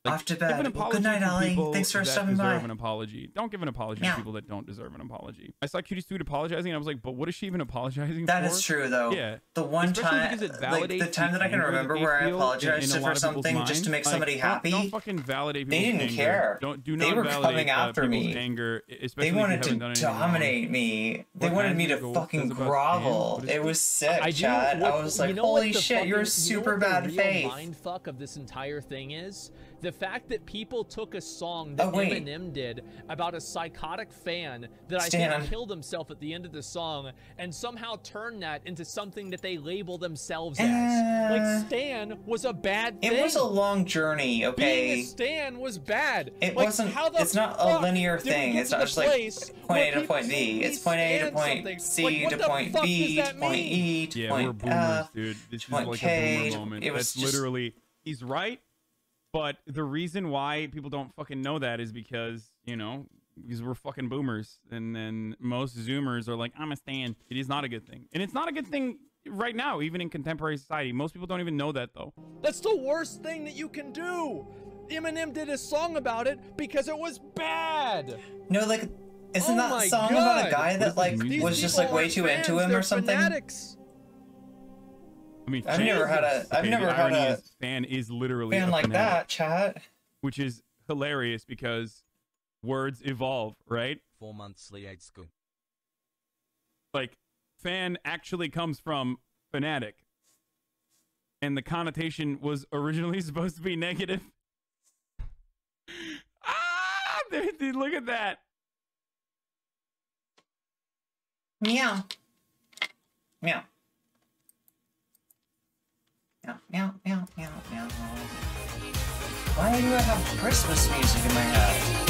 Like, off to bed. Well, good night, Ollie. Thanks for stopping by. An apology. Don't give an apology to people that don't deserve an apology. I saw Cutie's tweet apologizing, and I was like, but what is she even apologizing for? That is true, though. Yeah. The one time, like the time that I can remember where I apologized for something just to make somebody happy, don't fucking validate they didn't care. Do not they were validate coming after me. Anger, they wanted to dominate me. They wanted me to fucking grovel. It was sick, Chad. I was like, holy shit, you're a super bad faith. The mindfuck of this entire thing is the fact that people took a song that Eminem did about a psychotic fan that I think killed himself at the end of the song and somehow turned that into something that they label themselves as. Like, Stan was a bad thing. It was a long journey, okay? Being a Stan was bad. It wasn't, it's not a linear thing. It's not just like point A to point B. It's point A to point C to point B to point E to point F. Dude. This is like a boomer moment. That's literally, he's right. But the reason why people don't fucking know that is because, you know, because we're fucking boomers. And then most Zoomers are like, I'm a stan. It is not a good thing. And it's not a good thing right now, even in contemporary society. Most people don't even know that, though. That's the worst thing that you can do. Eminem did a song about it because it was bad. No, like, isn't that song about a guy that, like, was just, like, way too into him or something? Fanatics. I mean, I've never had a fan is literally fan like that, chat. Which is hilarious because words evolve, right? 4 months late school. Like, fan actually comes from fanatic, and the connotation was originally supposed to be negative. Dude, look at that. Meow. Meow. Meow, meow, meow, meow, meow. Why do I have Christmas music in my head?